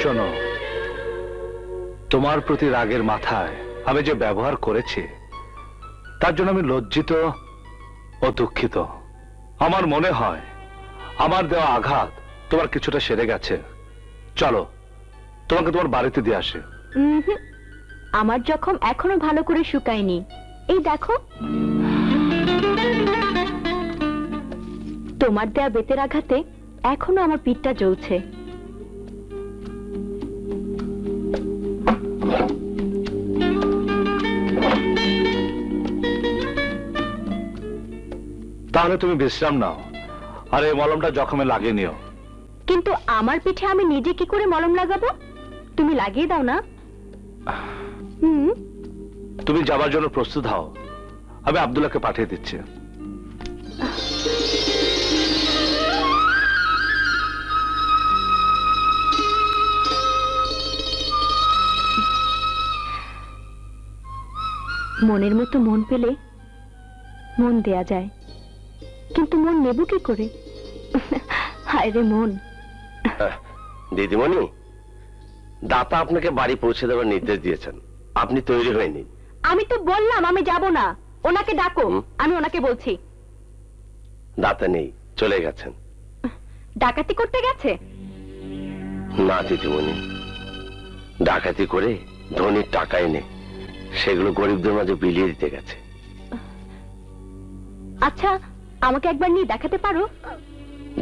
শোনো, তোমার প্রতি রাগের মাথায় আমি যে ব্যবহার করেছি তার জন্য আমি লজ্জিত ও দুঃখিত। আমার মনে হয় আমার দেওয়া আঘাত তোমার কিছুটা সেরে গেছে। চলো তোমাকে তোমার বাড়িতে দিয়ে আসে। আমার জখম এখনো ভালো করে শুকায়নি। এই দেখো, তোমার দেয়া বেতের আঘাতে এখনো আমার পিঠটা জ্বলছে। তাহলে তুমি বিশ্রাম নাও, আর এই মলমটা জখমে লাগিয়ে নিও। কিন্তু আমার পিঠে আমি নিজে কি করে মলম লাগাবো? তুমি লাগিয়ে দাও না। তুমি যাবার জন্য প্রস্তুত হও, আমি আব্দুল্লাহকে পাঠিয়ে দিচ্ছি। মনের মতো মন পেলে মন দেয়া যায়, কিন্তু মন নেব কি করে? হায় রে মন। দিদিমণি, দাতা আপনাকে বাড়ি পৌঁছে দেওয়ার নির্দেশ দিয়েছেন, আপনি তৈরি হয়ে নিন। আমি তো বললাম আমি যাব না। ওনাকে ডাকো, আমি ওনাকে বলছি। দাতা নেই, চলে গেছেন। ডাকাতি করতে গেছে? না দিদিমণি, ডাকাতি করে ধনীর টাকা এনে সেগুলো গরিবদের মাঝে বিলিয়ে দিতে গেছে। আচ্ছা, আমাকে একবার নিয়ে দেখাতে পারো?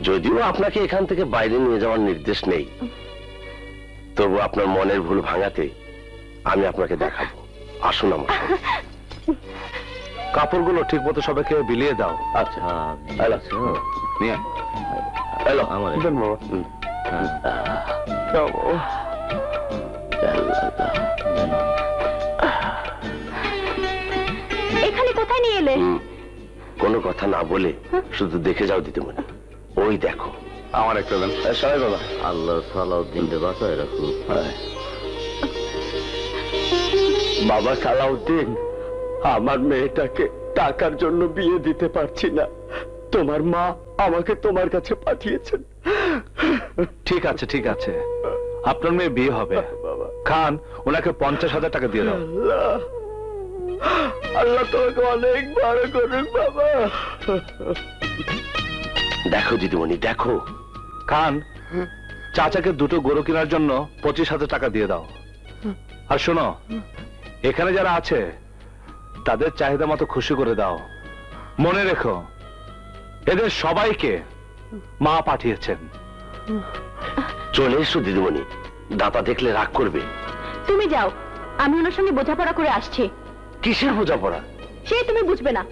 যদিও আপনাকে এখান থেকে বাইরে নিয়ে যাওয়ার নির্দেশ নেই, তবু আপনার মনের ভুল ভাঙাতে আমি আপনাকে দেখাবো। আসুন আমার সঙ্গে। কাপড়গুলো ঠিক মতো সবাইকে বিলিয়ে দাও। আচ্ছা এলো নিয়ে এলো আমার এখানে কোথায় নিয়ে এলে? কোনো কথা না বলে শুধু দেখে যাও দিদিমণি। ওই দেখো। আমার একটা দেন সবাই বাবা। আল্লাহ সালাউদ্দিনকে বাঁচায় রাখুন। বাবা সালাউদ্দিন, আমার মেয়েটাকে টাকার জন্য বিয়ে দিতে পারছি না, তোমার মা আমাকে তোমার কাছে পাঠিয়েছেন। ঠিক আছে ঠিক আছে, আপনার মেয়ে বিয়ে হবে। খান, ওনাকে 50,000 টাকা দিয়ে দাও। আল্লাহ, আল্লাহ তোমাকে অনেক বড় করুক বাবা। দেখো দিদিমণি দেখো। খান, চাচাকে দুটো গরু কেনার জন্য 25,000 টাকা দিয়ে দাও। আর শোনো, এখানে যারা আছে তাদের চাহিদা মতো খুশি করে দাও। মনে রেখো, এদের সবাইকে মা পাঠিয়েছেন। চলে এসো দিদিমণি, দাতা দেখলে রাগ করবে। তুমি যাও, আমি ওনার সঙ্গে বোঝাপড়া করে আসছি। কিসের বোঝাপড়া? সে তুমি বুঝবে না।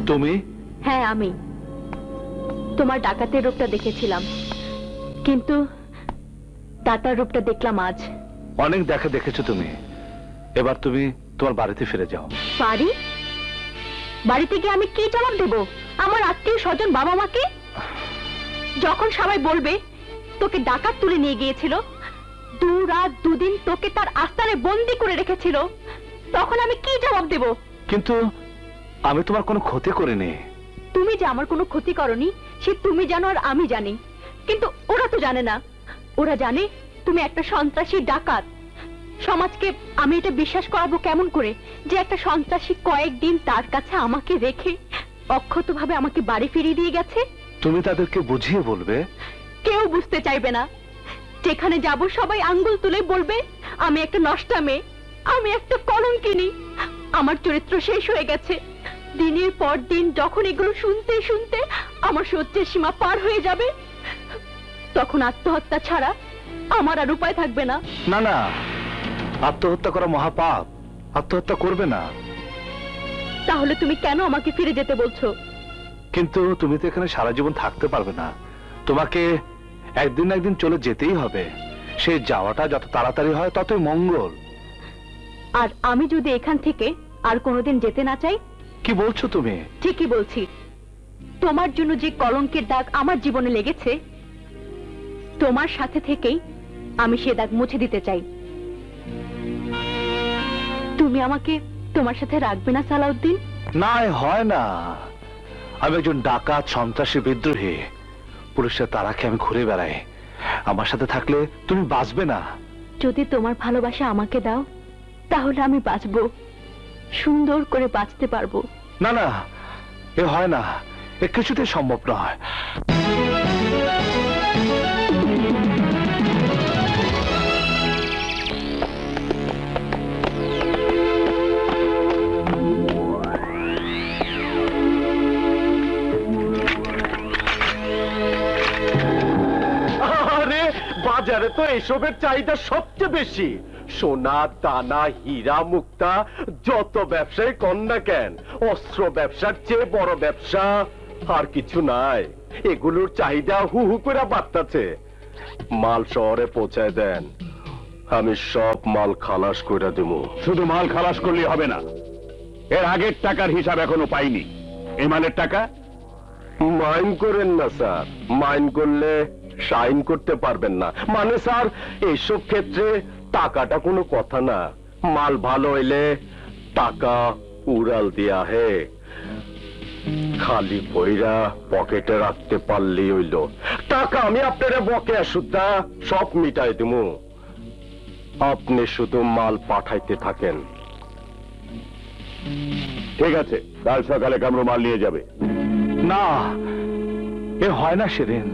তুমি? হ্যাঁ আমি তোমার ডাকাতের রূপটা দেখেছিলাম, কিন্তু দাতার রূপটা দেখলাম আজ। অনেক দেখা দেখেছো তুমি, এবার তুমি তোমার বাড়িতে ফিরে যাও। বাড়ি? বাড়িতে গিয়ে আমি কি জবাব দেব আমার আত্মীয় স্বজন বাবা মাকে? যখন সবাই বলবে তোকে ডাকাত তুলে নিয়ে গিয়েছিল, 2 রাত 2 দিন তোকে তার আস্তানে বন্দি করে রেখেছিল, তখন আমি কি জবাব দেব? কিন্তু আমি তোমার কোনো ক্ষতি করিনি। তুমি যে আমার কোনো ক্ষতি করনি সে তুমি জানো আর আমি জানি, কিন্তু ওরা তো জানে না। ওরা জানে তুমি একটা সন্ত্রাসী ডাকাত। সমাজকে আমি এটা বিশ্বাস করাবো কেমন করে যে একটা সন্ত্রাসী কয়েকদিন তার কাছে আমাকে রেখে অক্ষতভাবে আমাকে বাড়ি ফিরিয়ে দিয়ে গেছে? তুমি তাদেরকে বুঝিয়ে বলবে। কেউ বুঝতে চাইবে না। যেখানে যাব সবাই আঙ্গুল তুলে বলবে আমি একটা নষ্টা মেয়ে, আমি একটা কলঙ্কিনী, আমার চরিত্র শেষ হয়ে গেছে। দিনের পর দিন যখন এগুলো শুনতে শুনতে আমার সহ্যের সীমা পার হয়ে যাবে, তখন আত্মহত্যা ছাড়া আমার আর উপায় থাকবে না। না না, আত্মহত্যা করা মহাপাপ, আত্মহত্যা করবে না। তাহলে তুমি কেন আমাকে ফিরে যেতে বলছো? কিন্তু তুমি তো এখানে সারা জীবন থাকতে পারবে না, তোমাকে একদিন না একদিন চলে যেতেই হবে। সেই যাওয়াটা যত তাড়াতাড়ি হয় ততই মঙ্গল। আর আমি যদি এখান থেকে আর কোনোদিন যেতে না চাই? কি বলছো তুমি? ঠিকই বলছি। তোমার জন্য যে কলঙ্কের দাগ আমার জীবনে লেগেছে, তোমার সাথে থেকেই আমি সে দাগ মুছে দিতে চাই। তুমি আমাকে তোমার সাথে রাখবে না সালাউদ্দিন? না, হয় না। আমি একজন ডাকাত, সন্ত্রাসী, বিদ্রোহী। পুলিশের তারাকে আমি ঘুরে বেড়াই। আমার সাথে থাকলে তুমি বাঁচবে না। যদি তোমার ভালোবাসা আমাকে দাও তাহলে আমি বাঁচবো, সুন্দর করে বাঁচতে পারবো। না না, এ হয় না, এ কিছুতেই সম্ভব নয়। আরে বাজারে তো এসবের চাহিদা সবচেয়ে বেশি। সোনা, দানা, হীরা, মুক্তা, যত ব্যবসায় কর না কেন, অস্ত্র ব্যবসার চেয়ে বড় ব্যবসা আর কিছু নাই। এগুলোর চাহিদা হু হু করে বাড়তাছে। মাল শহরে পৌঁছায় দেন, আমি সব মাল খালাস করে দেব। শুধু মাল খালাস করলে হবে না, এর আগের টাকার হিসাব এখনো পাইনি। এই মালের টাকা মাইন করেন না স্যার, মাইন করলে সাইন করতে পারবেন না। মানে স্যার, এইসব ক্ষেত্রে টাকাটা কোনো কথা না। মাল ভালো হইলে টাকা উড়াল দিয়া হে, খালি বইরা পকেটে রাখতে পারলেই হইল। টাকা আমি আপনারা বকেয়া সুদ্ধা সব মিটাই দেবো, আপনি শুধু মাল পাঠাইতে থাকেন। ঠিক আছে, কাল সকালে কামরু মাল নিয়ে যাবে। না, এ হয় না শিরিন।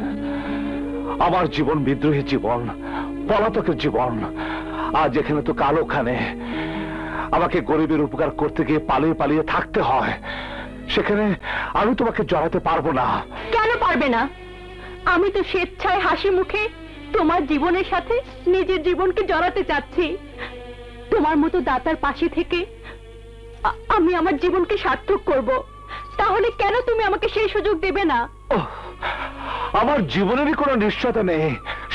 আমার জীবন বিদ্রোহী জীবন, পলাতকের জীবন। আজ এখানে তো কাল ওখানে। আমাকে গরিবের উপকার করতে গিয়ে পালিয়ে পালিয়ে থাকতে হয়, সেখানে আমি তোমাকে জড়াতে পারবো না। কেন পারবে না? আমি তো স্বেচ্ছায় হাসি মুখে তোমার জীবনের সাথে নিজের জীবনকে জড়াতে চাচ্ছি। তোমার মতো দাতার পাশে থেকে আমি আমার জীবনকে সার্থক করব। তাহলে কেন তুমি আমাকে সেই সুযোগ দেবে না? আমার জীবনেরই কোনো নিশ্চয়তা নেই,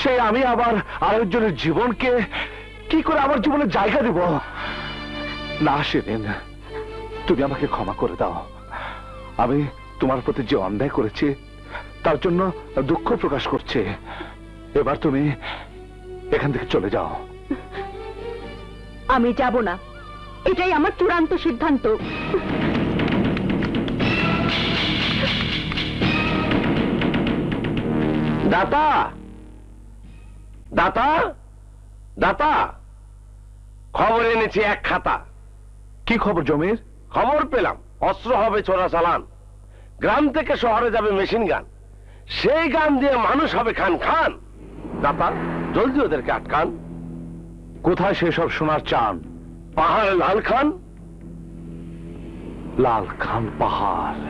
সেই আমি আবার আরেকজনের জীবনকে কি করে আমার জীবনে জায়গা দেব? না সেদিন, তুমি আমাকে ক্ষমা করে দাও। আমি তোমার প্রতি যে অন্যায় করেছি তার জন্য দুঃখ প্রকাশ করছে। এবার তুমি এখান থেকে চলে যাও। আমি যাব না, এটাই আমার চূড়ান্ত সিদ্ধান্ত। দাতা, দাতা, দাতা, খবর এনেছি এক খাতা। কি খবর জমির? খবর পেলাম অস্ত্র হবে চোরাচালান, গ্রাম থেকে শহরে যাবে মেশিন গান, সেই গান দিয়ে মানুষ হবে খান খান। দাতা, জলদি ওদেরকে আটকান। কোথায় সেসব সোনার চান? পাহাড় লাল খান। লাল খান পাহাড়?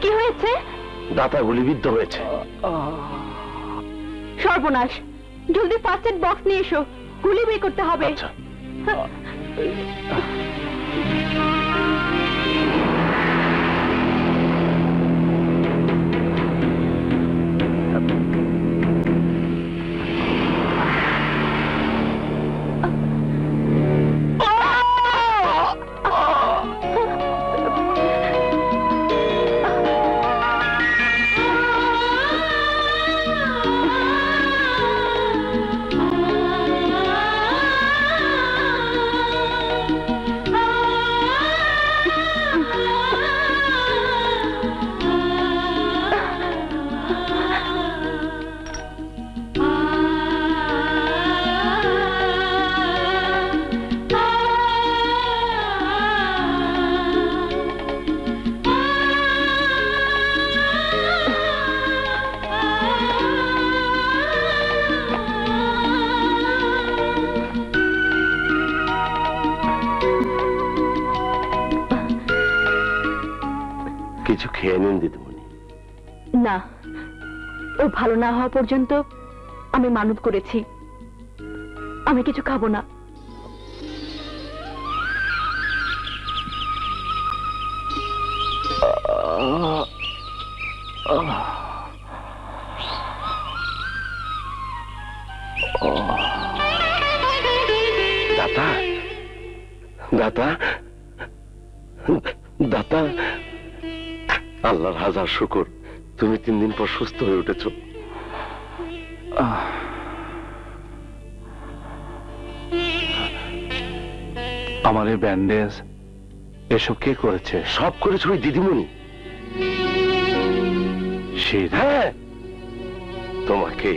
কি হয়েছে? দাতা গুলিবিদ্ধ হয়েছে। সর্বনাশ, জলদি ফার্স্ট এড বক্স নিয়ে এসো, গুলি বের করতে হবে। আচ্ছা। কিছু খেয়ে নিন দিদিমণি। না, ও ভালো না হওয়া পর্যন্ত আমি মানত করেছি, আমি কিছু খাবো না। দাতা, দাতা, দাতা, আল্লাহর হাজার শুকর, তুমি 3 দিন পর সুস্থ হয়ে উঠেছ। আমার এই ব্যান্ডেজ এসব কে করেছে? সব করেছ ওই দিদিমণি। হ্যাঁ, তোমাকে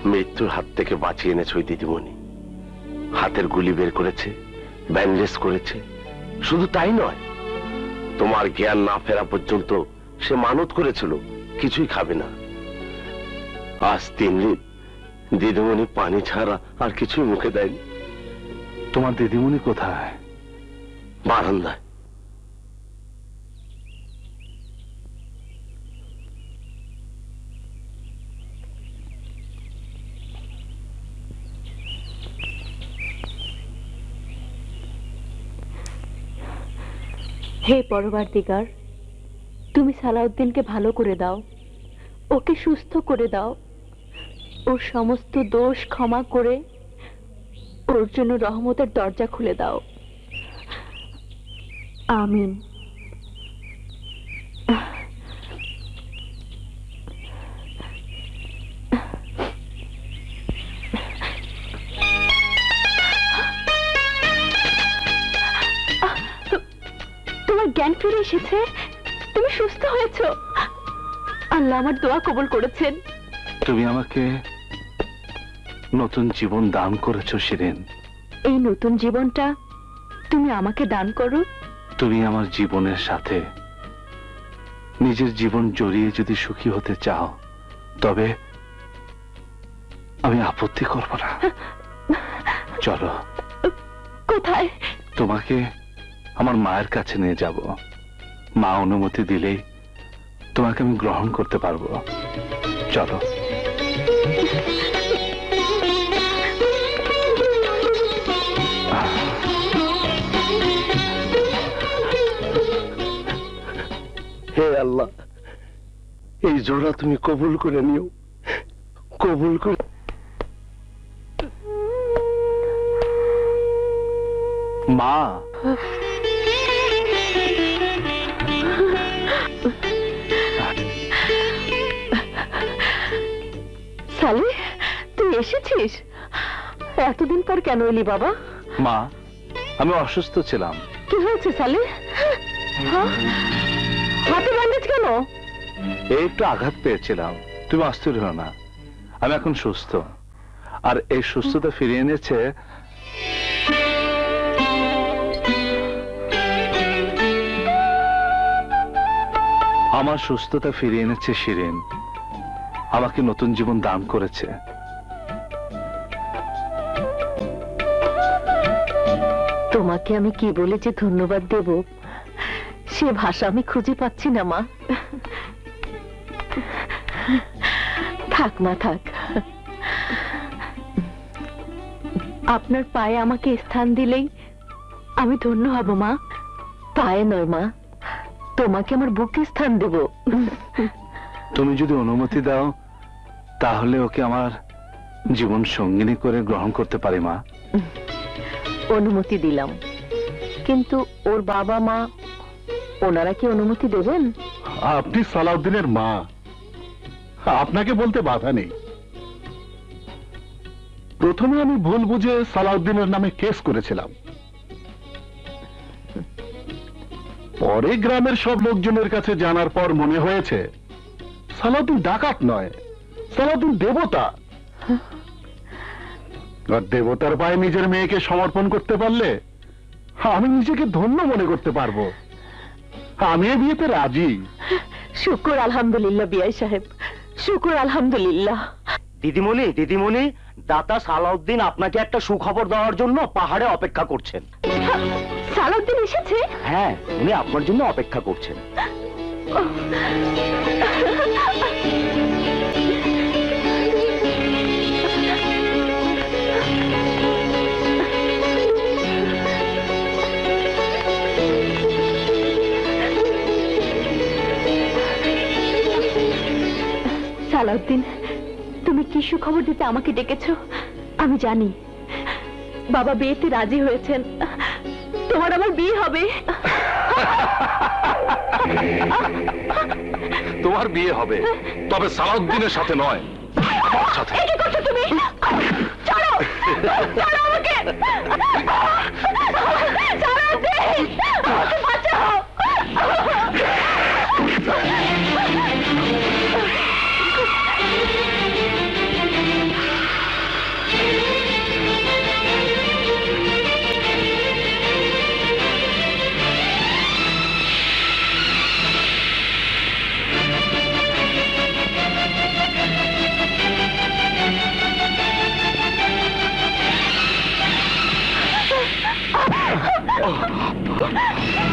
মৃত্যুর হাত থেকে বাঁচিয়ে এনেছে ওই দিদিমণি। হাতের গুলি বের করেছে, ব্যান্ডেজ করেছে। শুধু তাই নয়, তোমার জ্ঞান না ফেরা পর্যন্ত সে মানত করেছিল কিছুই খাবে না। আজ 3 দিন দিদিমণি পানি ছাড়া আর কিছুই মুখে দেয়নি। তোমার দিদিমণি কোথায়? বারান্দায়। হে পরবর্তীকার, তুমি সালাউদ্দিনকে ভালো করে দাও, ওকে সুস্থ করে দাও, ওর সমস্ত দোষ ক্ষমা করে ওর জন্য রহমতের দরজা খুলে দাও। আমিন। তোমার জ্ঞান ফিরে এসেছে, তুমি সুস্থ হয়েছো। আল্লাহ আমার দোয়া কবুল করেছেন। তুমি আমাকে নতুন জীবন দান করেছো শিরিন। এই নতুন জীবনটা তুমি আমাকে দান করো। তুমি আমার জীবনের সাথে নিজের জীবন জড়িয়ে যদি সুখী হতে চাও, তবে আমি আপত্তি করব না। চলো। কোথায়? তোমাকে আমার মায়ের কাছে নিয়ে যাব। মা অনুমতি দিলেই তোমাকে আমি গ্রহণ করতে পারবো। চলো। হে আল্লাহ, এই জোড়া তুমি কবুল করে নিও, কবুল করে। মা, সালে, তুই এসেছিস? এতদিন পর কেন এলি বাবা? মা, আমি অসুস্থ ছিলাম। কি হয়েছে সালে? হাতে ব্যান্ডেজ কেন? এই একটু আঘাত পেয়েছিলাম, তুমি অস্থির হও না। আমি এখন সুস্থ, আর এই সুস্থতা ফিরিয়ে এনেছে আমার সুস্থতা ফিরিয়ে এনেছে শিরিন। আমাকে নতুন জীবন দান করেছে। তোমাকে আমি কি বলে যে ধন্যবাদ দেব সে ভাষা আমি খুঁজে পাচ্ছি না মা। থাক মা থাক, আপনার পায়ে আমাকে স্থান দিলেই আমি ধন্য হব মা। পায়ে নয় মা, তোমাকে আমার বুকে স্থান দেব। তুমি যদি অনুমতি দাও তাহলে ওকে আমার জীবন সঙ্গিনী করে গ্রহণ করতে পারি মা। অনুমতি দিলাম, কিন্তু ওর বাবা মা ওনারা কি অনুমতি দেবেন? আপনি সালাউদ্দিনের মা, আপনাকে বলতে বাধা নেই। প্রথমে আমি ভুল বুঝে সালাউদ্দিনের নামে কেস করেছিলাম, পরে গ্রামের সব লোকজনের কাছে জানার পর মনে হয়েছে সালাউদ্দিন ডাকাত নয়, সালাউদ্দিন দেবতা। আর দেবতার পায়ে নিজের মেয়েকে সমর্পণ করতে পারলে আমি নিজেকে ধন্য মনে করতে পারবো। আমি এ বিয়েতে রাজি। শুকুর আলহামদুলিল্লাহ বিআই সাহেব, শুকুর আলহামদুলিল্লাহ। দিদিমণি, দিদিমণি, দাতা সালাউদ্দিন আপনাকে একটা সুখবর দেওয়ার জন্য পাহাড়ে অপেক্ষা করছেন। সালাউদ্দিন এসেছে? হ্যাঁ, উনি আপনার জন্য অপেক্ষা করছেন। সালাউদ্দিন, তুমি কি সুখবর দিতে আমাকে ডেকেছো? আমি জানি বাবা বিয়েতে রাজি হয়েছেন, তোমার আমার বিয়ে হবে। তোমার বিয়ে হবে, তবে সালাউদ্দিনের সাথে নয়, আমার সাথে। কি করছো তুমি? ছাড়ো, ছাড়ো আমাকে। সালাউদ্দিন, আমাকে বাঁচাও।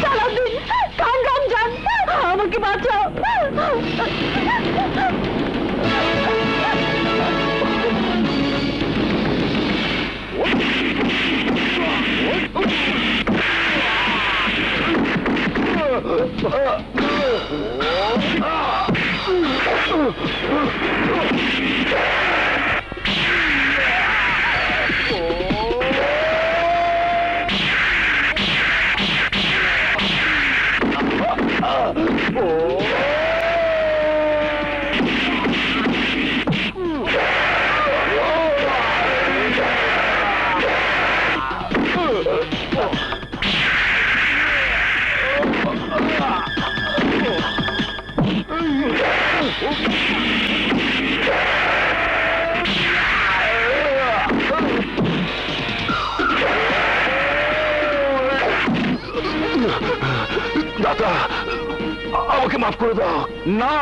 সালাউদ্দিন, কান রমজান, আমাকে বাঁচাও। দাদা, আমাকে মাফ করে দাও। না,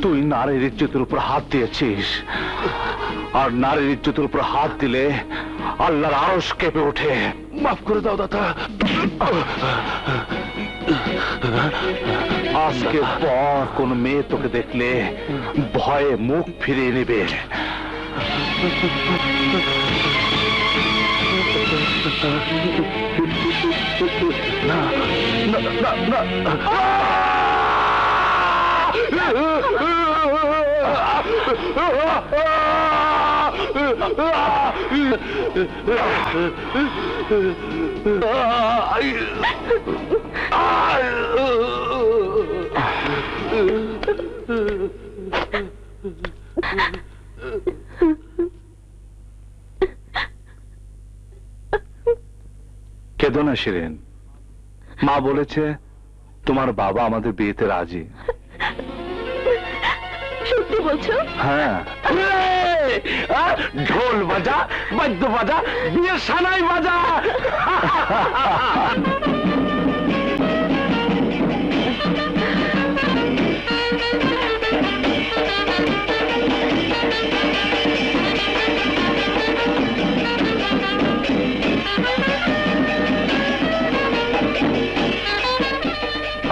তুই নারীর ইজ্জতের উপর হাত দিয়েছিস, আর নারীর ইজ্জতের উপর হাত দিলে আল্লাহর আরশ কেঁপে ওঠে। মাফ করে দাও দাদা। আজকে পর কোন মেয়ে তোকে দেখলে ভয়ে মুখ ফিরিয়ে নেবে। না, না, না, না। কেঁদো না শিরিন, মা বলেছে তোমার বাবা আমাদের বিয়েতে রাজি। সত্যি বলছো? হ্যাঁ। ঢোল বাজা, বাদ্য বাজা, বিয়ের সানাই বাজা।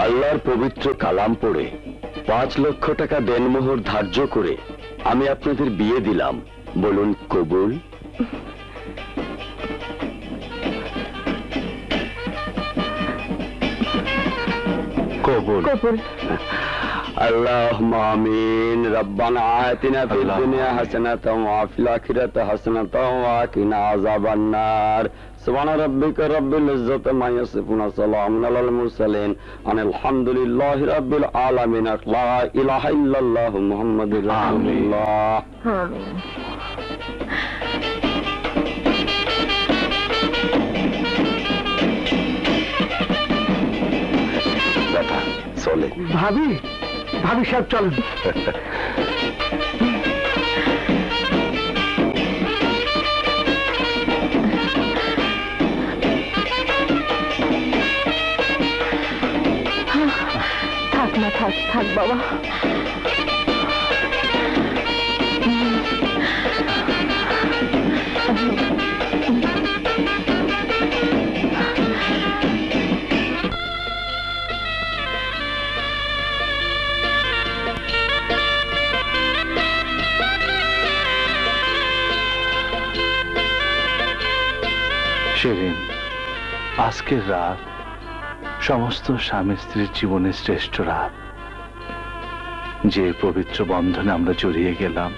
আল্লাহর পবিত্র কালাম পড়ে 5 লক্ষ টাকা দেনমোহর ধার্য করে আমি আপনাদের বিয়ে দিলাম, বলুন কবুল? কবুল। কবুল। আল্লাহুম্মা আমিন। রব্বানা আতিনা ফিদ দুনিয়া হাসানাতাও ওয়া ফিল আখিরাতি হাসানাতাও ওয়া কিনা আযাবান নার। সুবহান রাব্বিকা রাব্বিল ইজ্জাতি আম্মা ইয়াসিফুন ওয়া সালামুন আলাল মুরসালিন আলহামদুলিল্লাহি রাব্বিল আলামিন। লা ইলাহা ইল্লাল্লাহু মুহাম্মাদুর রাসূলুল্লাহ। আমিন। বেটা চলে। ভাবি, ভাবি সাহেব চলেন। থাক না, থাক থাক বাবা। শিরিন, আজকের রাত সমস্ত স্বামী স্ত্রীর জীবনের শ্রেষ্ঠ রাত। যে পবিত্র বন্ধনে আমরা জড়িয়ে গেলাম,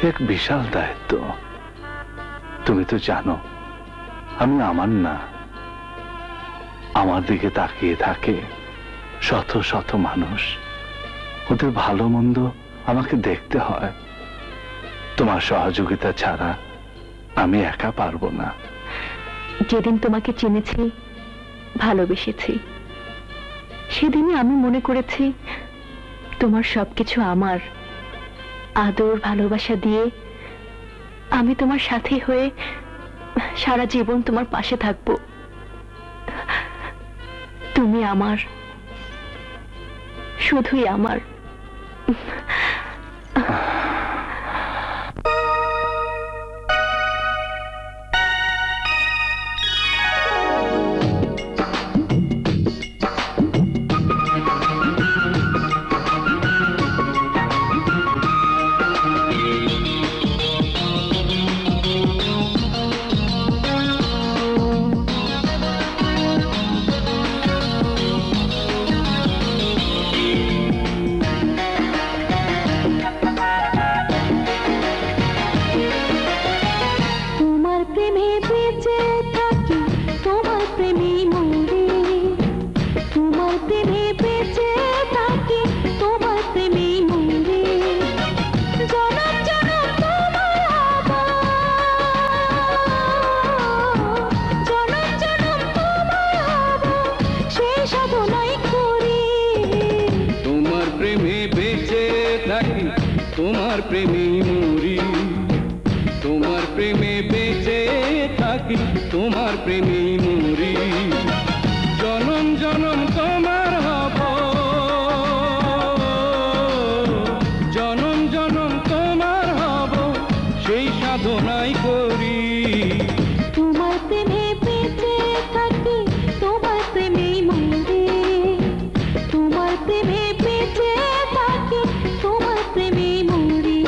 এক বিশাল দায়িত্ব। তুমি তো জানো আমি আমার না, আমার দিকে তাকিয়ে থাকে শত শত মানুষ। ওদের ভালো মন্দ আমাকে দেখতে হয়। তোমার সহযোগিতা ছাড়া আমি একা পারবো না। যেদিন তোমাকে চিনেছি, ভালোবেসেছি, সেদিনই আমি মনে করেছি তোমার সবকিছু আমার। আদর ভালোবাসা দিয়ে আমি তোমার সাথী হয়ে সারা জীবন তোমার পাশে থাকবো। তুমি আমার, শুধুই আমার। তোমার প্রেমে মরি, তোমার প্রেমে বেঁচে থাকি, তোমার প্রেমে মরি। জনম জনম তোমার হব, জনম জনম তোমার হব, সেই সাধনাই করি। তোমার প্রেমে বেঁচে থাকি, তোমার প্রেমে মরি, তোমার প্রেমে বেঁচে থাকি, তোমার প্রেমে মরি।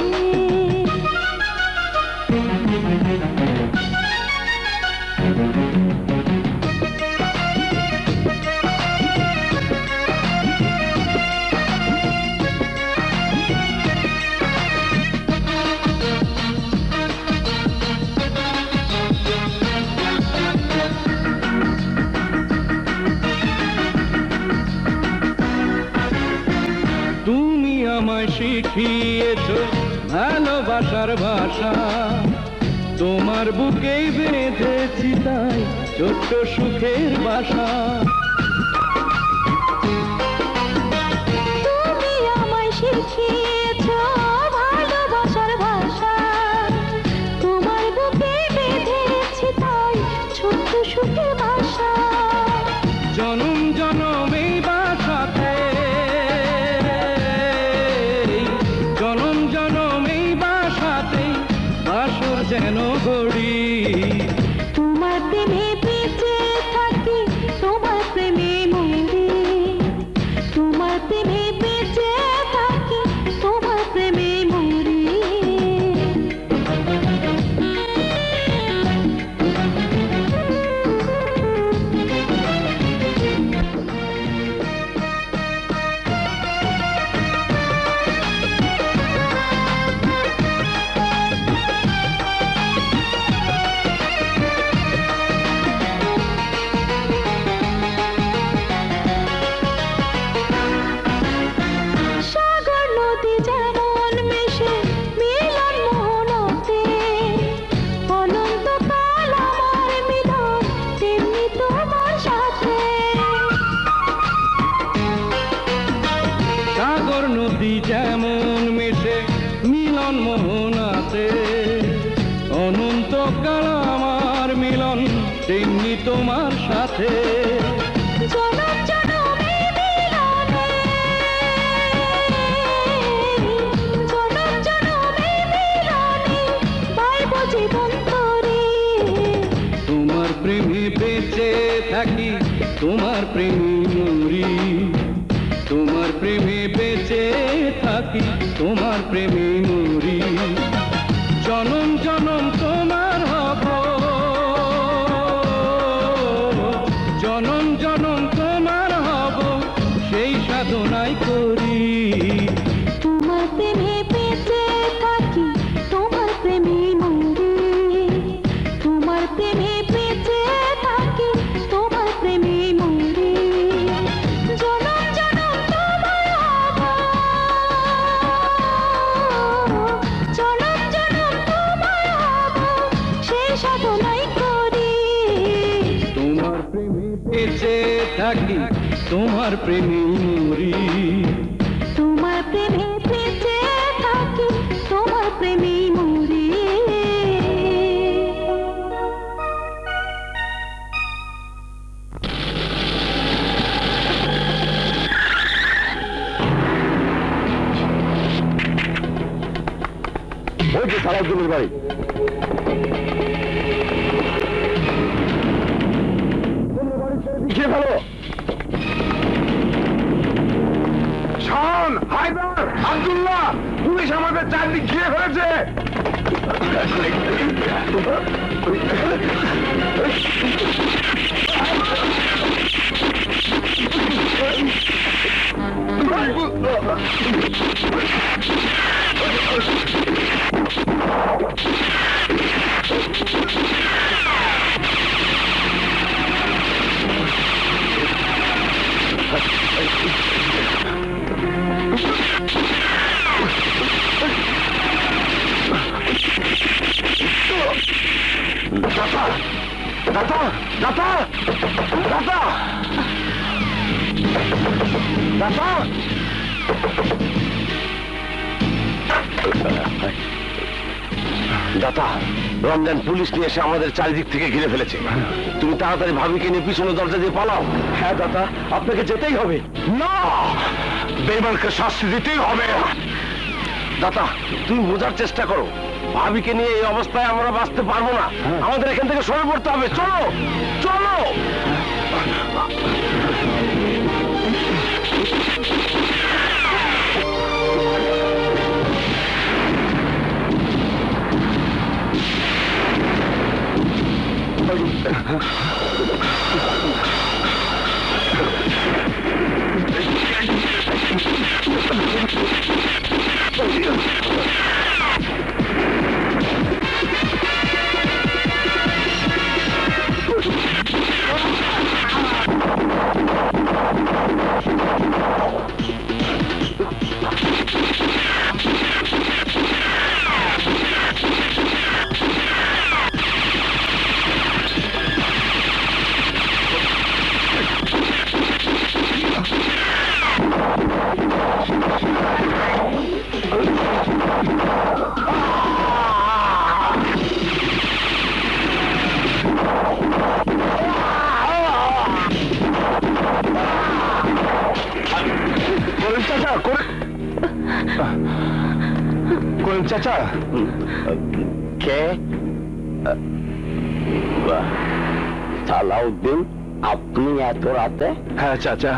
তুমি আমায় শিখিয়েছ ভালোবাসার ভাষা, তোমার বুকেই বেঁধেছি তাই ছোট্ট সুখের বাসা। তুমি আমায় শিখিয়েছ ভালোবাসার ভাষা, তোমার বুকে বেঁধেছি তাই ছোট্ট সুখের বাসা। জনম জনম এই বাসাতে, জনম জনম এই বাসাতে বাসর যেন গড়ি। তোমার প্রেমে বেঁচে থাকি, সাথে জনম জনমে মিলনে, জনম জনমে মিলনে, পাইব জীবন তরে। তোমার প্রেমে বেঁচে থাকি, তোমার প্রেমে মরি, তোমার প্রেমে বেঁচে থাকি, তোমার প্রেমে মরি। জনম জনম তোমার হব, জনম জনম তোমার হব, সেই সাধনাই করি। তোমার প্রেমে বেঁচে থাকি, তোমার প্রেমে মরি, তোমার প্রেমে বেঁচে থাকি, তোমার প্রেমে মরি। জনম জনম তোমার হব, জনম জনম তোমার হব, সেই সাধনাই করি। তোমার প্রেমে বেঁচে থাকি, তোমার প্রেমে মরি। তোমার প্রেমে বেঁচে থাকি, তোমার প্রেমে মরি। ওই যে সালাউদ্দিনের বাড়ি। ভালো শোন, হায়দার, আব্দুল্লাহ, পুলিশ আমাদের চারদিক ঘিরে ফেলেছে। দাদা, দাদা, দাদা, দাদা, দাদা। দাদা, রমজান পুলিশ নিয়ে এসে আমাদের চারিদিক থেকে ঘিরে ফেলেছে। তুমি তাড়াতাড়ি ভাবিকে নিয়ে পিছনে দরজা দিয়ে পালাও। হ্যাঁ দাদা, আপনাকে যেতেই হবে। না, বেঈমানকে শাস্তি দিতেই হবে। দাদা, তুমি বোঝার চেষ্টা করো, ভাবিকে নিয়ে এই অবস্থায় আমরা বাঁচতে পারবো না। আমাদের এখান থেকে সরে পড়তে হবে। চলো, চলো। করিম চাচা, কে? সালাউদ্দিন, আপনি এত রাতে? হ্যাঁ চাচা,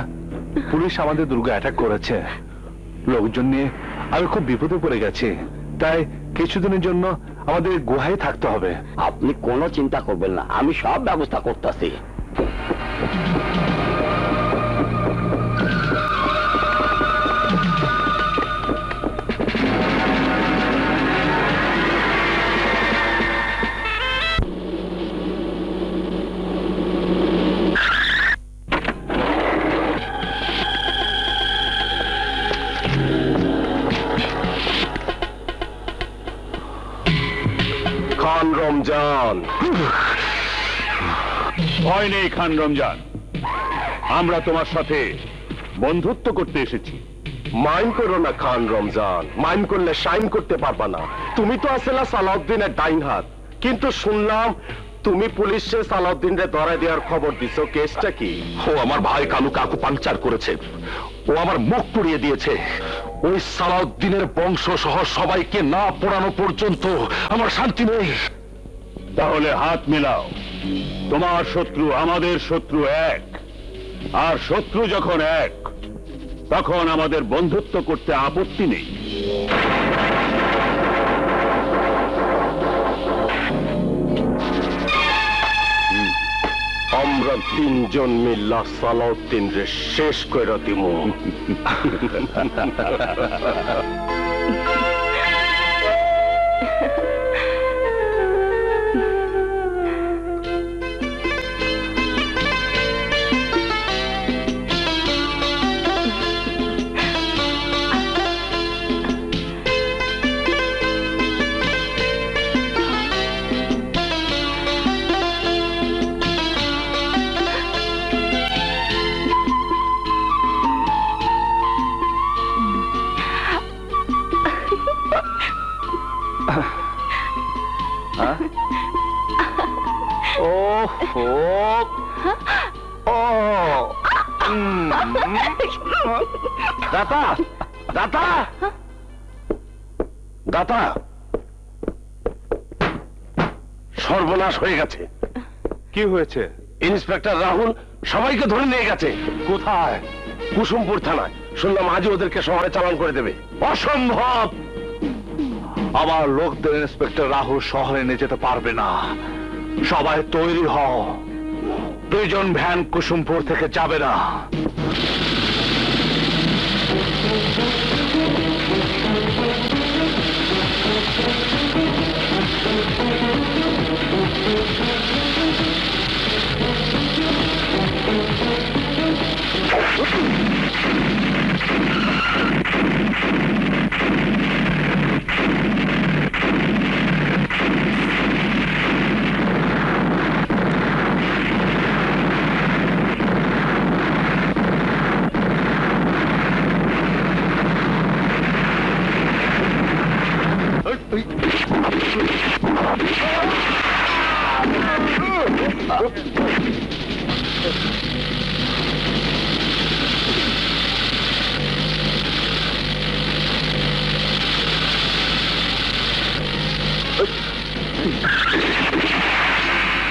পুলিশ আমাদের দুর্গে অ্যাটাক করেছে। লোকজন নিয়ে আমি খুব বিপদে পড়ে গেছি, তাই কিছুদিনের জন্য আমাদের গুহায় থাকতে হবে। আপনি কোনো চিন্তা করবেন না, আমি সব ব্যবস্থা করতেছি। খান রমজান, ভয় নেই খান রমজান, আমরা তোমার সাথে বন্ধুত্ব করতে এসেছি। মাইন্ড করো না খান রমজান, মাইন্ড করলে শাইন করতে পারবা না। তুমি তো আসলে সালাউদ্দিনের ডাইন হাত, কিন্তু শুনলাম তুমি পুলিশে সালাউদ্দিনরে ধরাই দেওয়ার খবর দিছো, কেসটা কি? ও আমার ভাই কালু কাকু পাংচার করেছে, ও আমার মুখ পুড়িয়ে দিয়েছে। ওই সালাউদ্দিনের বংশ সহ সবাইকে না পোড়ানো পর্যন্ত আমার শান্তি নেই। তাহলে হাত মিলাও, তোমার শত্রু আমাদের শত্রু এক, আর শত্রু যখন এক তখন আমাদের বন্ধুত্ব করতে আপত্তি নেই। আমরা তিনজন মিল্লা সালাউদ্দিন রে শেষ করে দিব। দাতা, দাতা, দাতা, সর্বনাশ হয়ে গেছে। কি হয়েছে? ইন্সপেক্টর রাহুল সবাইকে ধরে নিয়ে গেছে। কোথায়? কুসুমপুর থানায়। শুনলাম আজই ওদেরকে শহরে চালান করে দেবে। অসম্ভব! আমার লোকদের ইন্সপেক্টর রাহুল শহরে নিয়ে যেতে পারবে না। সবাই তৈরি হও, 2 জন ভ্যান কুসুমপুর থেকে যাবে না।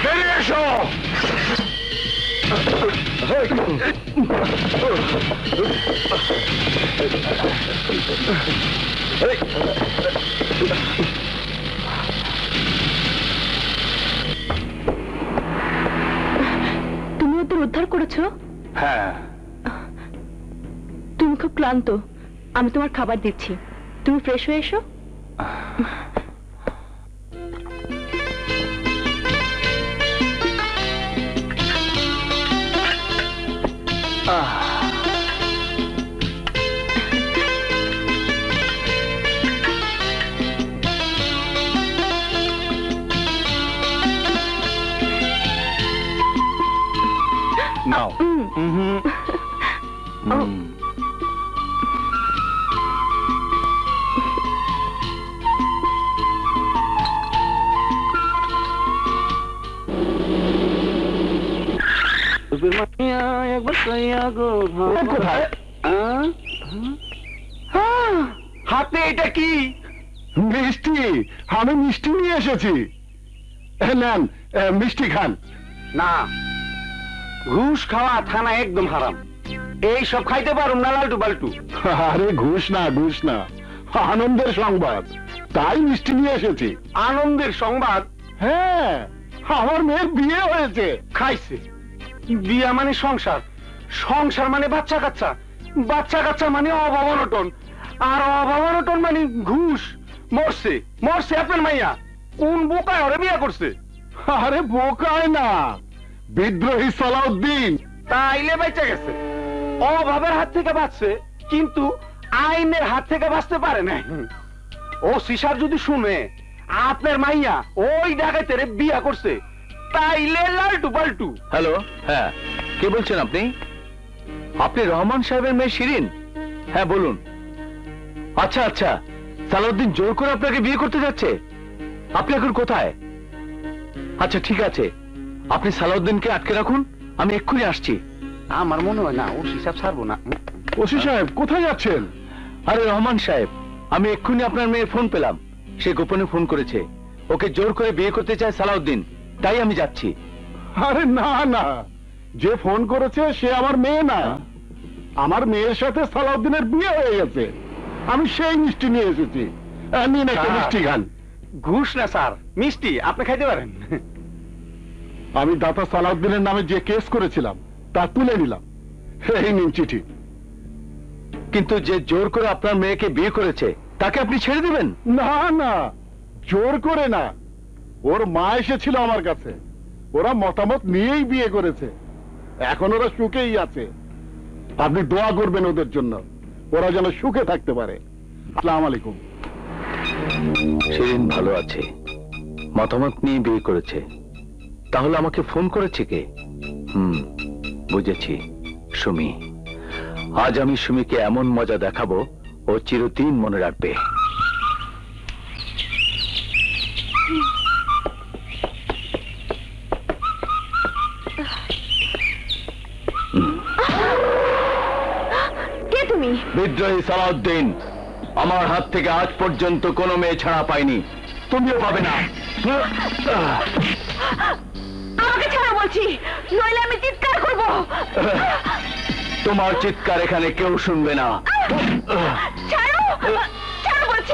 বেরিয়ে এসো! তুমি ওদের উদ্ধার করেছো? হ্যাঁ। তুমি খুব ক্লান্ত, আমি তোমার খাবার দিচ্ছি, তুমি ফ্রেশ হয়ে এসো। নাও। কোথায়? হাতে এটা কি? মিষ্টি। আমি মিষ্টি নিয়ে এসেছি। নেন, মিষ্টি খান। না, ঘুষ খাওয়া থানা একদম হারাম। এই সব খাইতে পারুম না লালটু বালটু। আরে ঘুষ না, ঘুষ না, আনন্দের সংবাদ, তাই মিষ্টি নিয়ে এসেছি। আনন্দের সংবাদ? হ্যাঁ, আমার মেয়ের বিয়ে হয়েছে। খাইছে। বিয়া মানে সংসার, সংসার মানে বাচ্চা কাচ্চা, বাচ্চা কাচ্চা মানে অভাব অনটন, আর অভাব অনটন মানে ঘুষ। মরছে, মরছে আপনার মাইয়া। কোন বোকায় ওরে বিয়া করছে? আরে বোকায় না, বিদ্রোহী সালাউদ্দিন। তাইলে বেঁচে গেছে। অভাবের হাত থেকে বাঁচছে, কিন্তু আইনের হাত থেকে বাঁচতে পারে না। ও সিসার যদি শুনে আপনার মাইয়া ওই ডাকাতের বিয়া করছে, তাইলে লালটু পাল্টু। হ্যালো, হ্যাঁ, কে বলছেন আপনি? আপনি রহমান সাহেবের মেয়ে শিরিন? হ্যাঁ বলুন। আচ্ছা আচ্ছা, সালাউদ্দিন জোর করে আপনাকে বিয়ে করতে যাচ্ছে। আপনি এখন কোথায়? আচ্ছা ঠিক আছে, আপনি সালাউদ্দিনকে আটকে রাখুন, আমি এক্ষুনি আসছি। আমার মনে হয় না ও হিসাব ছাড়বো না। ওসি সাহেব কোথায় যাচ্ছেন? আরে রহমান সাহেব, আমি এক্ষুনি আপনার মেয়ের ফোন পেলাম, সে গোপনে ফোন করেছে, ওকে জোর করে বিয়ে করতে চায় সালাউদ্দিন, তাই আমি যাচ্ছি। আরে না না, যে ফোন করেছে সে আমার মেয়ে না। আমার মেয়ের সাথে সালাউদ্দিনের বিয়ে হয়ে গেছে, আমি সেই মিষ্টি নিয়ে এসেছি। নিন একটা মিষ্টি খান। ঘুষ না স্যার, মিষ্টি আপনি খাইতে পারেন। আমি দাতা সালাউদ্দিনের নামে যে কেস করেছিলাম তা তুলে নিলাম, এই নিন চিঠি। কিন্তু যে জোর করে আপনার মেয়েকে বিয়ে করেছে তাকে আপনি ছেড়ে দেবেন? না না, জোর করে না, ওর মা এসেছিল আমার কাছে, ওরা মতামত নিয়েই বিয়ে করেছে, এখন ওরা সুখেই আছে। আপনি দোয়া করবেন ওদের জন্য, ওরা যেন সুখে থাকতে পারে। আসসালামু আলাইকুম। সেদিন ভালো আছে, মতামত নিয়ে বিয়ে করেছে, তাহলে আমাকে ফোন করেছে কে? বুঝেছি, সুমি। আজ আমি সুমিকে এমন মজা দেখাবো ও চিরদিন মনে রাখবে। কে তুমি? বিদ্রোহী সালাউদ্দিন, আমার হাত থেকে আজ পর্যন্ত কোনো মেয়ে ছাড়া পাইনি, তুমিও পাবে না। আমাকে ছাড়া বলছি, নইলে আমি চিৎকার করব। তোমার চিৎকার এখানে কেউ শুনবে না। ছাড়ো, ছাড়ো বলছি।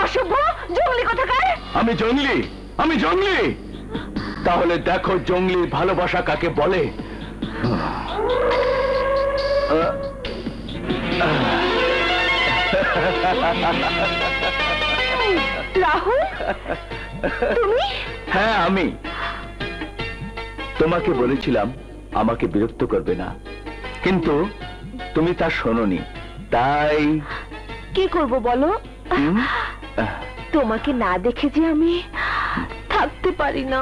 অসভ্য জঙ্গলি কোথাকার। আমি জঙ্গলি? আমি জঙ্গলি? তাহলে দেখো জঙ্গলির ভালোবাসা কাকে বলে। রাহুল, তুমি? হ্যাঁ আমি। তোমাকে বলেছিলাম আমাকে বিরক্ত করবে না, কিন্তু তুমি তা শোনোনি, তাই। কি করব বলো? তোমাকে না দেখে যে আমি থাকতে পারি না।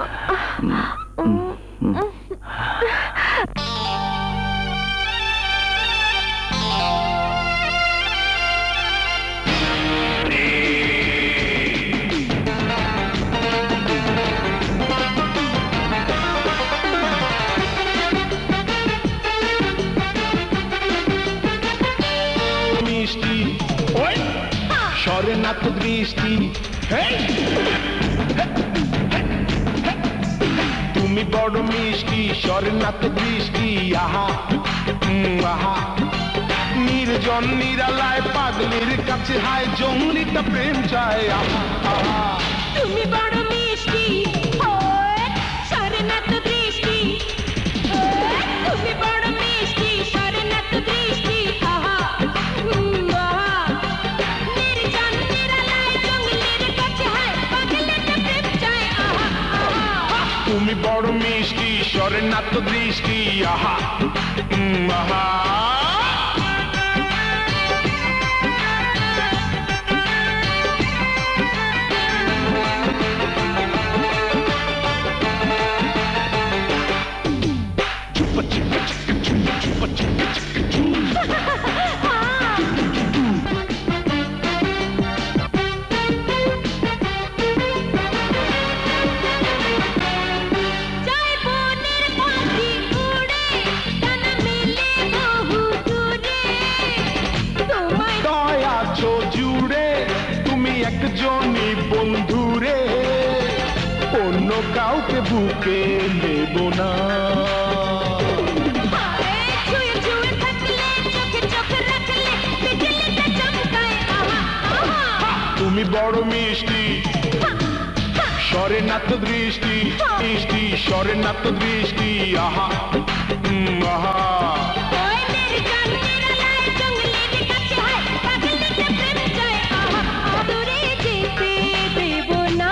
মিষ্টি সরে না তো দৃষ্টি, তুমি বড় মিষ্টি সরে না তো দৃষ্টি। আহা আহা, নির্জন নিরালায় পাগলির কাছে হায় জঙ্গলিটা প্রেম চায়। আহা আহা, তুমি বড় মিষ্টি সরে না তো দৃষ্টি, তুমি বড় মিষ্টি সরে না তো দৃষ্টি। আহা নির্জন নিরালায় জঙ্গলের কাছে হায় পাগলিটা প্রেম চায়। আহা আহা, তুমি বড় মিষ্টি সরে না তো দৃষ্টি। আহা আহা, যায় বনের পাখি উড়ে, ডানা মেলে বহু দূরে, তোমায় দয়া আছো জুড়ে তুমি একজনই বন্ধুরে, অন্য কাউকে বুকে নেব না। ছুঁয়ে ছুঁয়ে থাকলে চোখে চোখে রাখলে বিজলিটা চমকায়। আহা আহা, তুমি বড় মিষ্টি সরে না তো দৃষ্টি, মিষ্টি সরে না তো দৃষ্টি। আহা আহা, ওই নির্জন নিরালায় জঙ্গলের কাছে হায় পাগলিটা প্রেম চায়। আহা দূরে যেতে দেব না।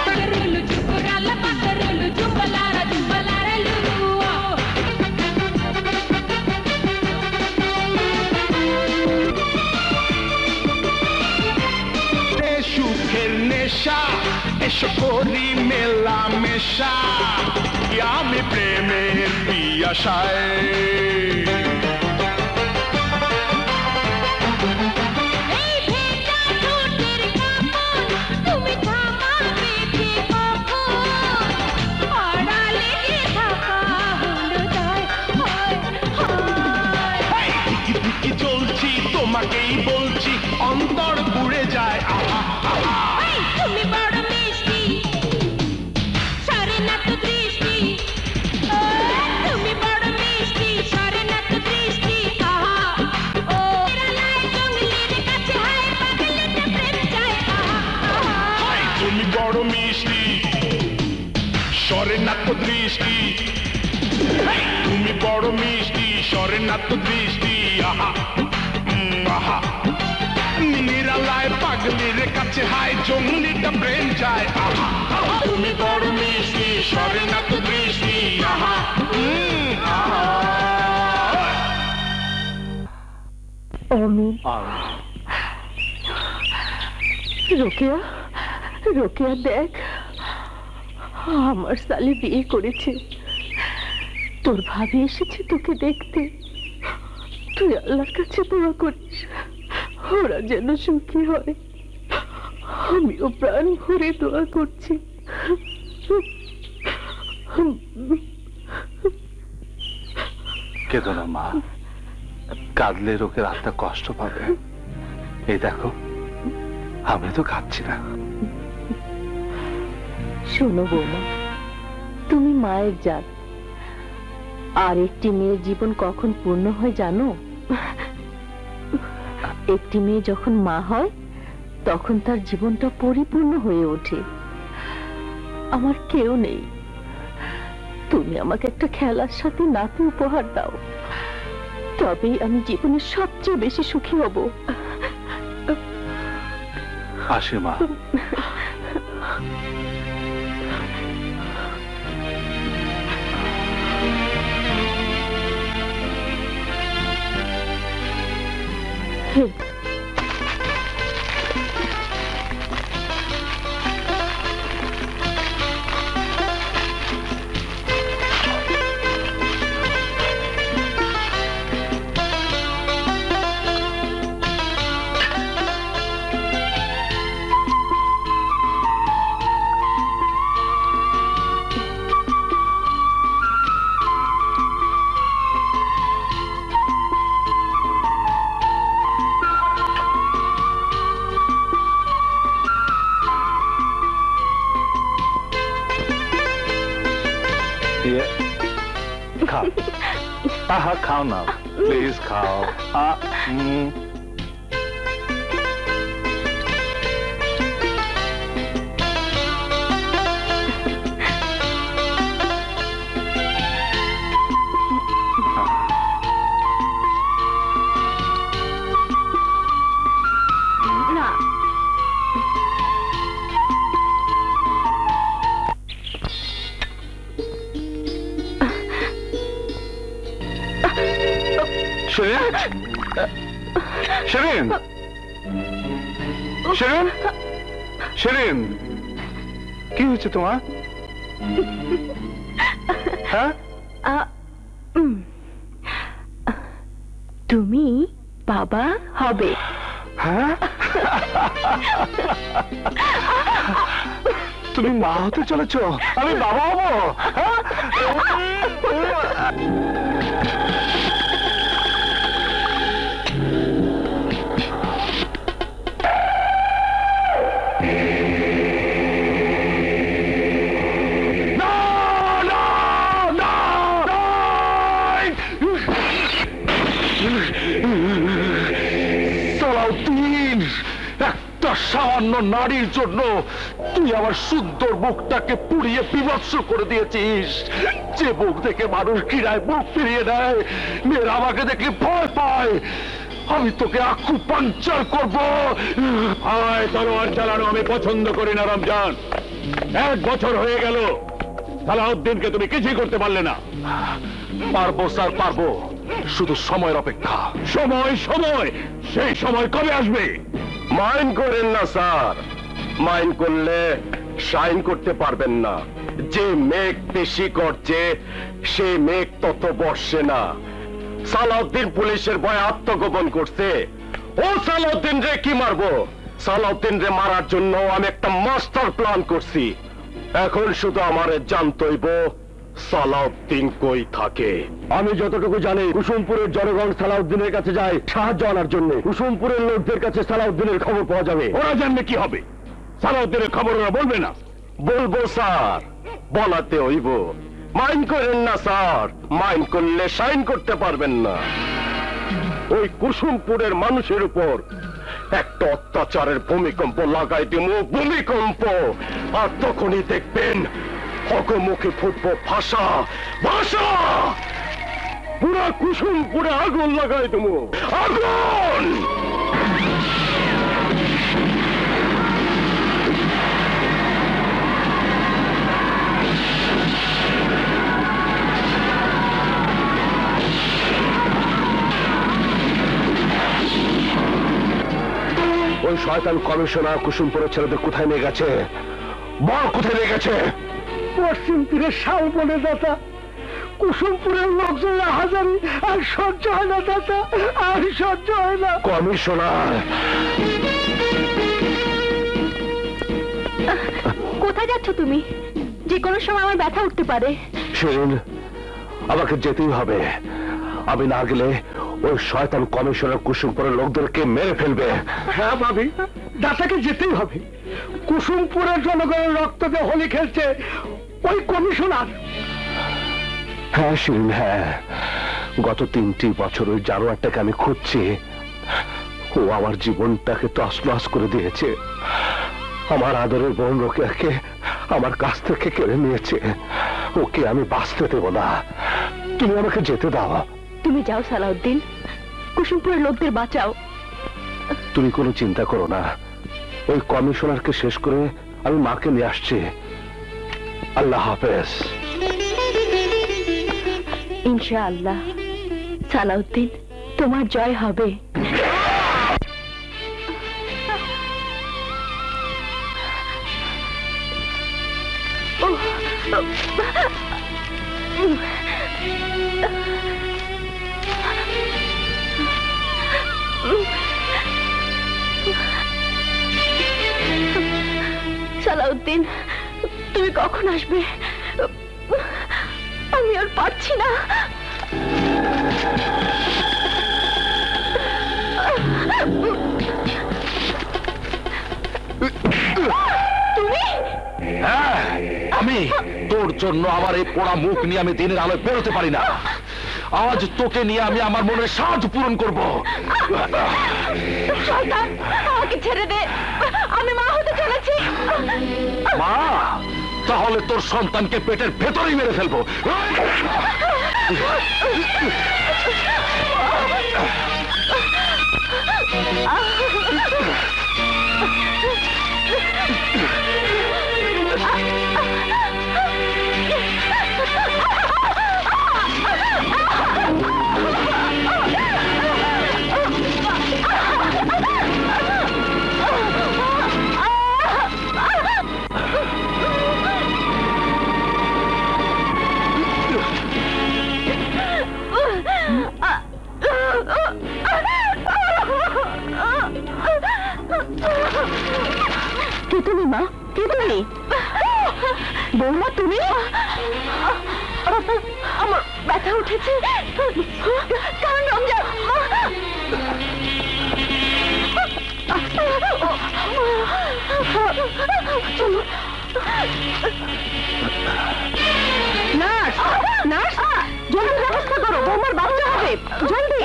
পাগরুলু চুকুরালা পাগরুলু জুম্বালারা জুম্বালারা লুলুয়া। সুখের নেশা এসো করি মেলা মেশা, আমি প্রেমের পিয়াসায়। এই তোমাকেই বলছি অন্তর পুড়ে যায় আহা আহা এই, তুমি বড় মিষ্টি সরে না তো দৃষ্টি ও, তুমি বড় মিষ্টি সরে না তো দৃষ্টি আহা ও কেরালায় জঙ্গলের কাছে হায় পাগলেতে প্রেম চায় আহা আহা হাই তুমি বড় মিষ্টি সরে না তো দৃষ্টি হাই, তুমি বড় মিষ্টি সরে না তো দৃষ্টি আহা আহা নিরালায় পাগলের কাছে হায় জঙ্গলিটা প্রেম চায় আহা আহা তুমি বড় মিষ্টি সরে না তো দৃষ্টি আহা আহা অমিন, রোকেয়া, রোকেয়া দেখ, আমার সালে বিয়ে করেছে, তোর ভাবি এসেছে তোকে দেখতে। তুই আল্লাহর কাছে দোয়া করিস ওরা যেন সুখী হয়। আমিও প্রাণ ভরে দোয়া করছি। কেঁদো না মা, কাঁদলে রোগের আত্মা কষ্ট পাবে। এই দেখো আমি তো কাঁদছি না। শোনো বৌমা, তুমি মায়ের জাত, আর একটি মেয়ের জীবন কখন পূর্ণ হয় জানো? একটি মেয়ে যখন মা হয় তখন তার জীবনটা পরিপূর্ণ হয়ে ওঠে। আমার কেউ নেই, তুমি আমাকে একটা খেলার সাথে নাতি উপহার দাও, তবেই আমি জীবনে সবচেয়ে বেশি সুখী হব। আসি মা। খাও, আহা খাও না, প্লিজ খাও। না, শিরিন, শিরিন, শিরিন, শিরিন, কি হয়েছে তোমার? হ্যাঁ, তুমি বাবা হবে। হ্যাঁ, তুমি মা হতে চলেছ, আমি বাবা হবো? হ্যাঁ? সালাউদ্দিন, একটা সামান্য নারীর জন্য তুই আমার সুন্দর মুখটাকে পুড়িয়ে বিভৎস করে দিয়েছিস। যে মুখ দেখে মানুষ ঘৃণায় মুখ ফিরিয়ে দেয়, মেয়েরা আমাকে দেখলে ভয় পায়। আমি তোকে আখু পাঞ্চার করবো। আয় তলোয়ার চালানো আমি পছন্দ করি না রমজান। 1 বছর হয়ে গেল, সালাউদ্দিনকে তুমি কিছুই করতে পারলে না। পারবো স্যার, পারবো, শুধু সময়ের অপেক্ষা। সময় সময়, সেই সময় কবে আসবে? মাইন্ড করেন না স্যার, মাইন্ড করলে শাইন করতে পারবেন না। যে মেঘ বেশি করছে সে মেঘ তত বর্ষে না। সালাউদ্দিন পুলিশের ভয়ে আত্মগোপন করছে। ও সালাউদ্দিন রে কি মারবো? সালাউদ্দিন রে মারার জন্য আমি একটা মাস্টার প্ল্যান করছি। এখন শুধু আমারে জানতইব সালাউদ্দিন কই থাকে? আমি যতটুকু জানি কুসুমপুরের জনগণ সালাউদ্দিনের কাছে যায় সাহায্য আনার জন্য। কুসুমপুরের লোকদের কাছে সালাউদ্দিনের খবর পাওয়া যাবে। ওরা জানলে কি হবে? সালাউদ্দিনের খবর ওরা বলবে না? বলবো স্যার, বলাতে হইব। মাইন্ড করেন না স্যার, মাইন্ড করলে সাইন করতে পারবেন না। ওই কুসুমপুরের মানুষের উপর একটা অত্যাচারের ভূমিকম্প লাগাই দিব, ভূমিকম্প। আর তখনই দেখবেন হকমুখে ফুটবো ভাষা, ভাষা। পুরা কুসুমপুরে আগুন লাগাই দেবো, আগুন। ওই শয়তান কমিশনার কুসুমপুরের ছেলেদের কোথায় নিয়ে গেছে? বল কোথায় নিয়ে গেছে? পশ্চিম তীরে শাল বনে দাদা, কুসুমপুরের লোকজন হাজারি, আর সহ্য হয় না দাদা, আর সহ্য হয় না। কমিশনার কোথায় যাচ্ছ তুমি? যে কোনো সময় আমার ব্যথা উঠতে পারে। শিরিন, আমাকে যেতেই হবে। আমি না গেলে ওই শয়তান কমিশনার কুসুমপুরের লোকদেরকে মেরে ফেলবে। হ্যাঁ ভাবি, দাদাকে যেতেই হবে। কুসুমপুরের জনগণের রক্ততে হোলি খেলছে ওই কমিশনার। হ্যাঁ শিরিন, হ্যাঁ। গত 3টি বছর ওই জানোয়ারটাকে আমি খুঁজছি। ও আমার জীবনটাকে তছনছ করে দিয়েছে। আমার আদরের বোন রোকেয়াকে আমার কাছ থেকে কেড়ে নিয়েছে। ওকে আমি বাঁচতে দেব না। তুমি আমাকে যেতে দাও। তুমি যাও সালাউদ্দিন, কুসুমপুরের লোকদের বাঁচাও। তুমি কোনো চিন্তা করো না, ওই কমিশনারকে শেষ করে আমি মাকে নিয়ে আসছি। আল্লাহ হাফেজ। ইনশাআল্লাহ সালাউদ্দিন, তোমার জয় হবে। সালাউদ্দিন, তুমি কখন আসবে? আমি আর পারছি না। আমি তোর জন্য আমার এই পোড়া মুখ নিয়ে আমি দিনের আলোয় বেরোতে পারি না। আজ তোকে নিয়ে আমি আমার মনের সাধ পূরণ করব। শয়তান, আমাকে ছেড়ে দে, আমি মা হতে চলেছি। মা? তাহলে তোর সন্তানকে পেটের ভেতরেই মেরে ফেলবো। কে তুমি মা? কে তুমি? বৌমা তুমি? আমার ব্যথা উঠেছে। কারণ রমজান নার্স, নার্স, জলদি ব্যবস্থা করো, বৌমার বাচ্চা হবে, জলদি।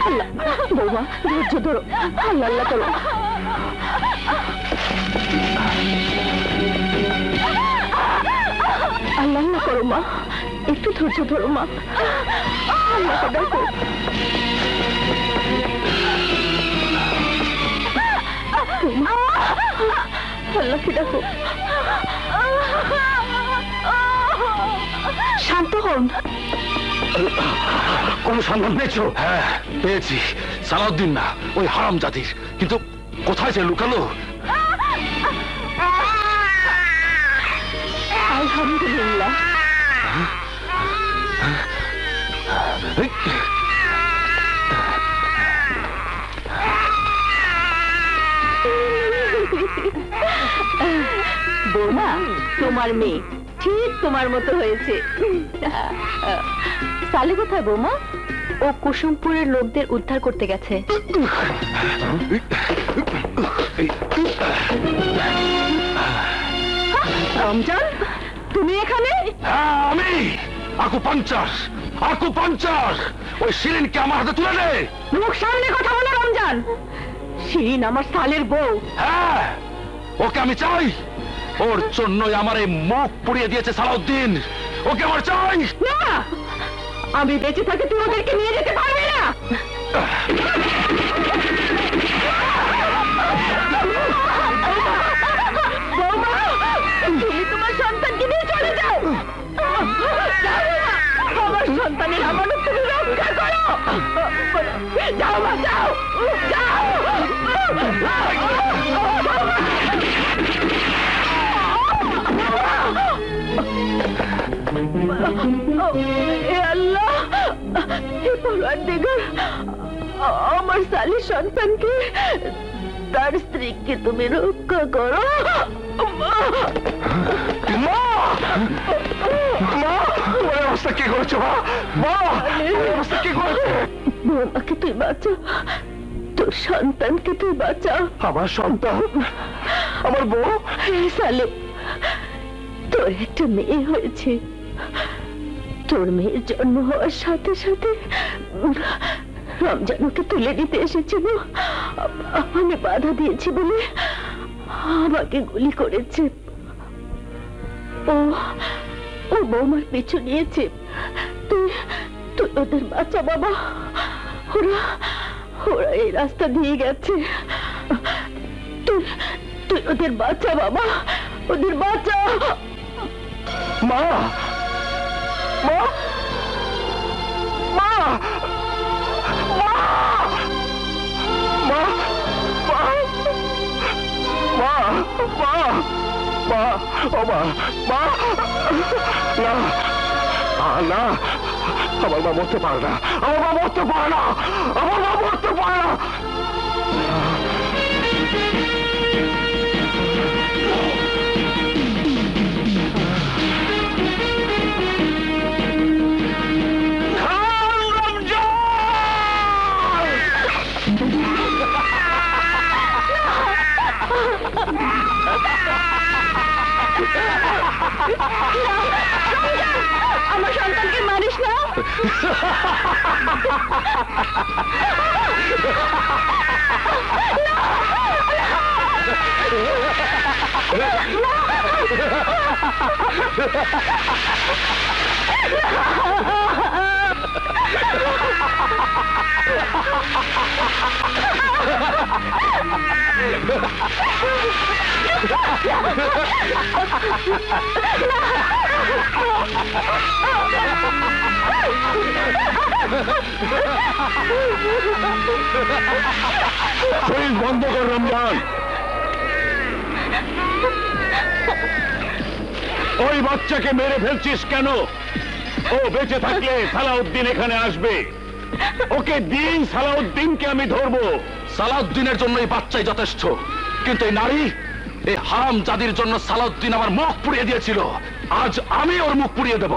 আল্লাহ, বৌমা ধৈর্য ধরো, আল্লাহ আল্লাহ করো। আল্লাহ আল্লাহ করো মা, একটু ধৈর্য ধরো মা, আল্লাহকে ডাকো। আল্লাহকে ডাকো। শান্ত হন। কোন সন্ধান পেয়েছো? হ্যাঁ পেয়েছি, সালাউদ্দিন না, ওই হারামজাদির। কিন্তু কোথায় যে লুকালো? আলহামদুলিল্লাহ। বৌমা, তোমার মেয়ে ঠিক তোমার মতো হয়েছে। সালে কোথায় বৌমা? ও কুসুমপুরের লোকদের উদ্ধার করতে গেছে। রমজান, তুমি এখানে? হ্যাঁ, আমি আকুপাঞ্চার ওই শিরিনকে আমার হাতে তুলে দে। মুখ সামনে কথা বলো রমজান। শিরিন আমার সালের বউ। হ্যাঁ, ওকে আমি চাই। ওর জন্যই আমার এই মুখ পুড়িয়ে দিয়েছে সালাউদ্দিন। ওকে আমার চাই। না, আমি বেঁচে থাকি তুই ওদেরকে নিয়ে যেতে পারবি না। বৌমা, তুমি তোমার সন্তানকে নিয়ে চলে যাও। আমার সন্তানের আমানত তুমি রক্ষা করো। যাও মা, যাও যাও। আল্লাহ, আমার সালি সন্তানকে, তার স্ত্রীকে তুমি রক্ষা করো। অবস্থা কি করেছো? অবস্থা কি করেছো? বৌমাকে তুই বাঁচা, তোর সন্তানকে তুই বাঁচা। আমার সন্তান, আমার বউ? সালে, তোর একটা মেয়ে হয়েছে। তোর মেয়ের জন্ম হওয়ার সাথে সাথে রমজান ওকে তুলে নিতে এসেছিল। আমি বাধা দিয়েছি বলে আমাকে গুলি করেছে। ও বৌমার পিছু নিয়েছে। তুই ওদের বাঁচা বাবা। ওরা এই রাস্তা দিয়ে গেছে। তুই ওদের বাঁচা বাবা, ওদের বাঁচা। মা, মা, মা, মা, মা, মা, মা, মা, ও মা, মা, না, আমার মা মরতে পারে না, আমার মা মরতে পারে না, আমার মা মরতে পারে না। আমার সন্তানকে মারিস না। শরীর বন্ধ কর রমজান। ওই বাচ্চাকে মেরে ফেলছিস কেন? ও বেঁচে থাকলে সালাউদ্দিন এখানে আসবে। ওকে দিন, সালাউদ্দিনকে আমি ধরবো। সালাউদ্দিনের জন্য এই বাচ্চাই যথেষ্ট, কিন্তু এই নারী, এই হারাম জাদির জন্য সালাউদ্দিন আমার মুখ পুড়িয়ে দিয়েছিল। আজ আমি ওর মুখ পুড়িয়ে দেব।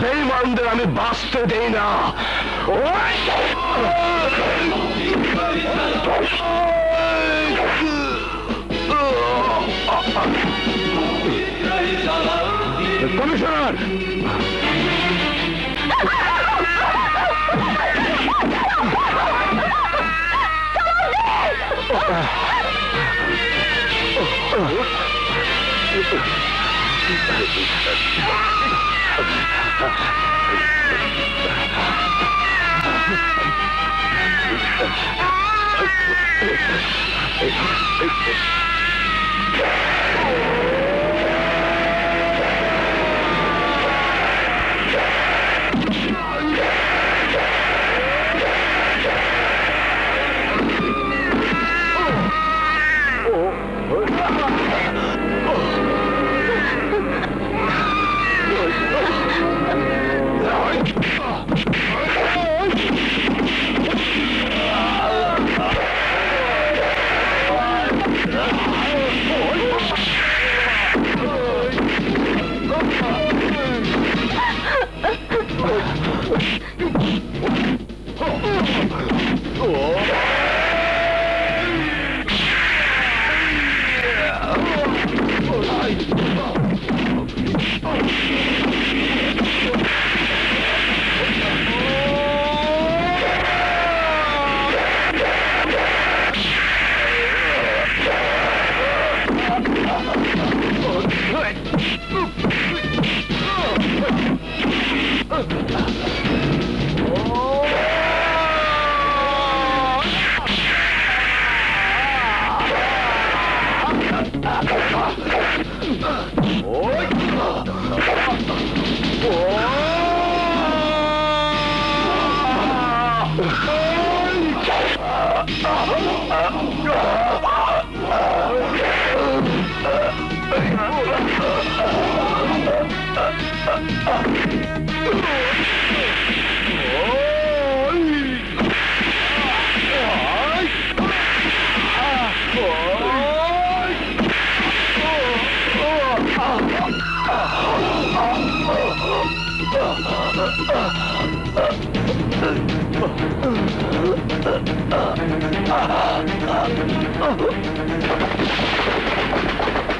বেঈমানদের আমি বাঁচতে দেই না। কমিশনার,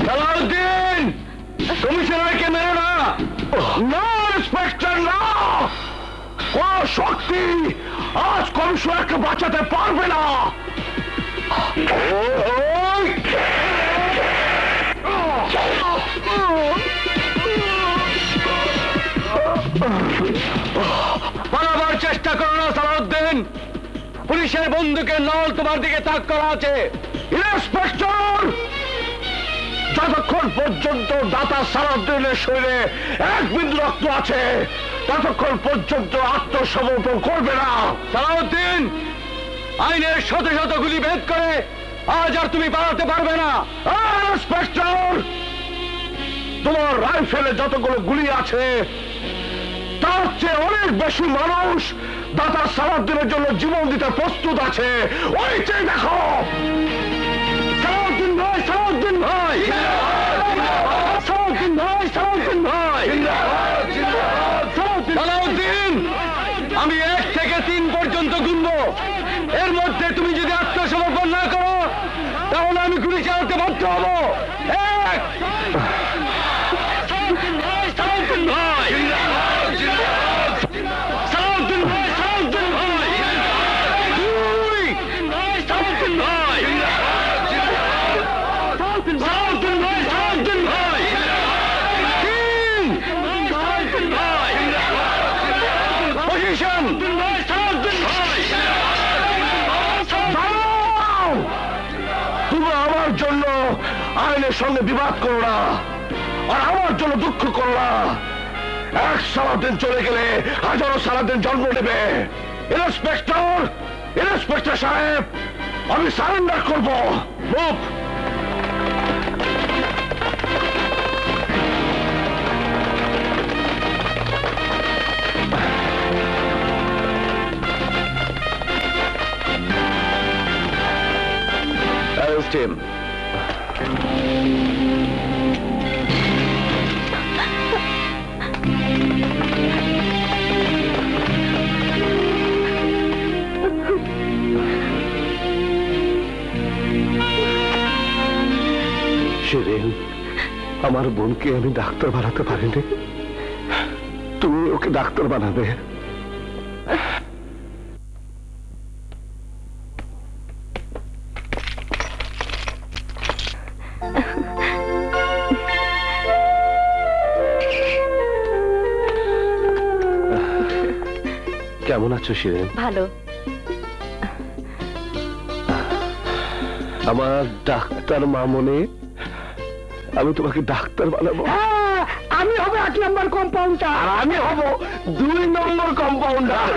সালাউদ্দিন, কমিশনারকে মেরো না। না ইন্সপেক্টর, না, কোন শক্তি আজ কমিশনারকে বাঁচাতে পারবে না। পালাবার চেষ্টা করো না সালাউদ্দিন, পুলিশের বন্দুকের নল তোমার দিকে তাক করা আছে। ইন্সপেক্টর, যতক্ষণ পর্যন্ত দাতা সালাউদ্দিনের শরীরে এক বিন্দু রক্ত আছে ততক্ষণ পর্যন্ত আত্মসমর্পণ করবে না। সালাউদ্দিন, আইনের শত শত গুলি ভেদ করে আজ আর তুমি পালাতে পারবে না। ইন্সপেক্টর, তোমার রাইফেলে যতগুলো গুলি আছে তার চেয়ে অনেক বেশি মানুষ দাতা সালাউদ্দিনের জন্য জীবন দিতে প্রস্তুত আছে। ওই চেয়ে দেখো। সালাউদ্দিন ভাই, সালাউদ্দিন ভাই, সালাউদ্দিন ভাই, সালাউদ্দিন ভাই, সালাউদ্দিন, আমি 1 থেকে 3 পর্যন্ত গুনবো। এর মধ্যে তুমি যদি আত্মসমর্পণ না করো তাহলে আমি গুলি চালাতে বাধ্য হবো। 1, সালাউদ্দিন ভাই, সালাউদ্দিন ভাই, সালাউদ্দিন ভাই, সালাউদ্দিন ভাই, 2, সালাউদ্দিন ভাই, সালাউদ্দিন ভাই, সালাউদ্দিন ভাই, 3, সালাউদ্দিন ভাই, পজিশন, সালাউদ্দিন ভাই। দাঁড়াও! তুমি আমার জন্য আইনের সঙ্গে বিবাদ করো না, আর আমার জন্য দুঃখ করো না। এক সারাদিন চলে গেলে হাজারো সারাদিন জন্ম নেবে। ইন্সপেক্টর, ইন্সপেক্টর সাহেব, আমি সারেন্ডার করব। মুভ। Arrest him. শিরিন, আমার বোনকে আমি ডাক্তার বানাতে পারিনি, তুমি ওকে ডাক্তার বানাবে। কেমন আছো শিরিন? ভালো। আমার ডাক্তার মামনি, আমি তোমাকে ডাক্তার বানাবো। আমি হব 1 নম্বর কম্পাউন্ডার। আর আমি হব 2 নম্বর কম্পাউন্ডার।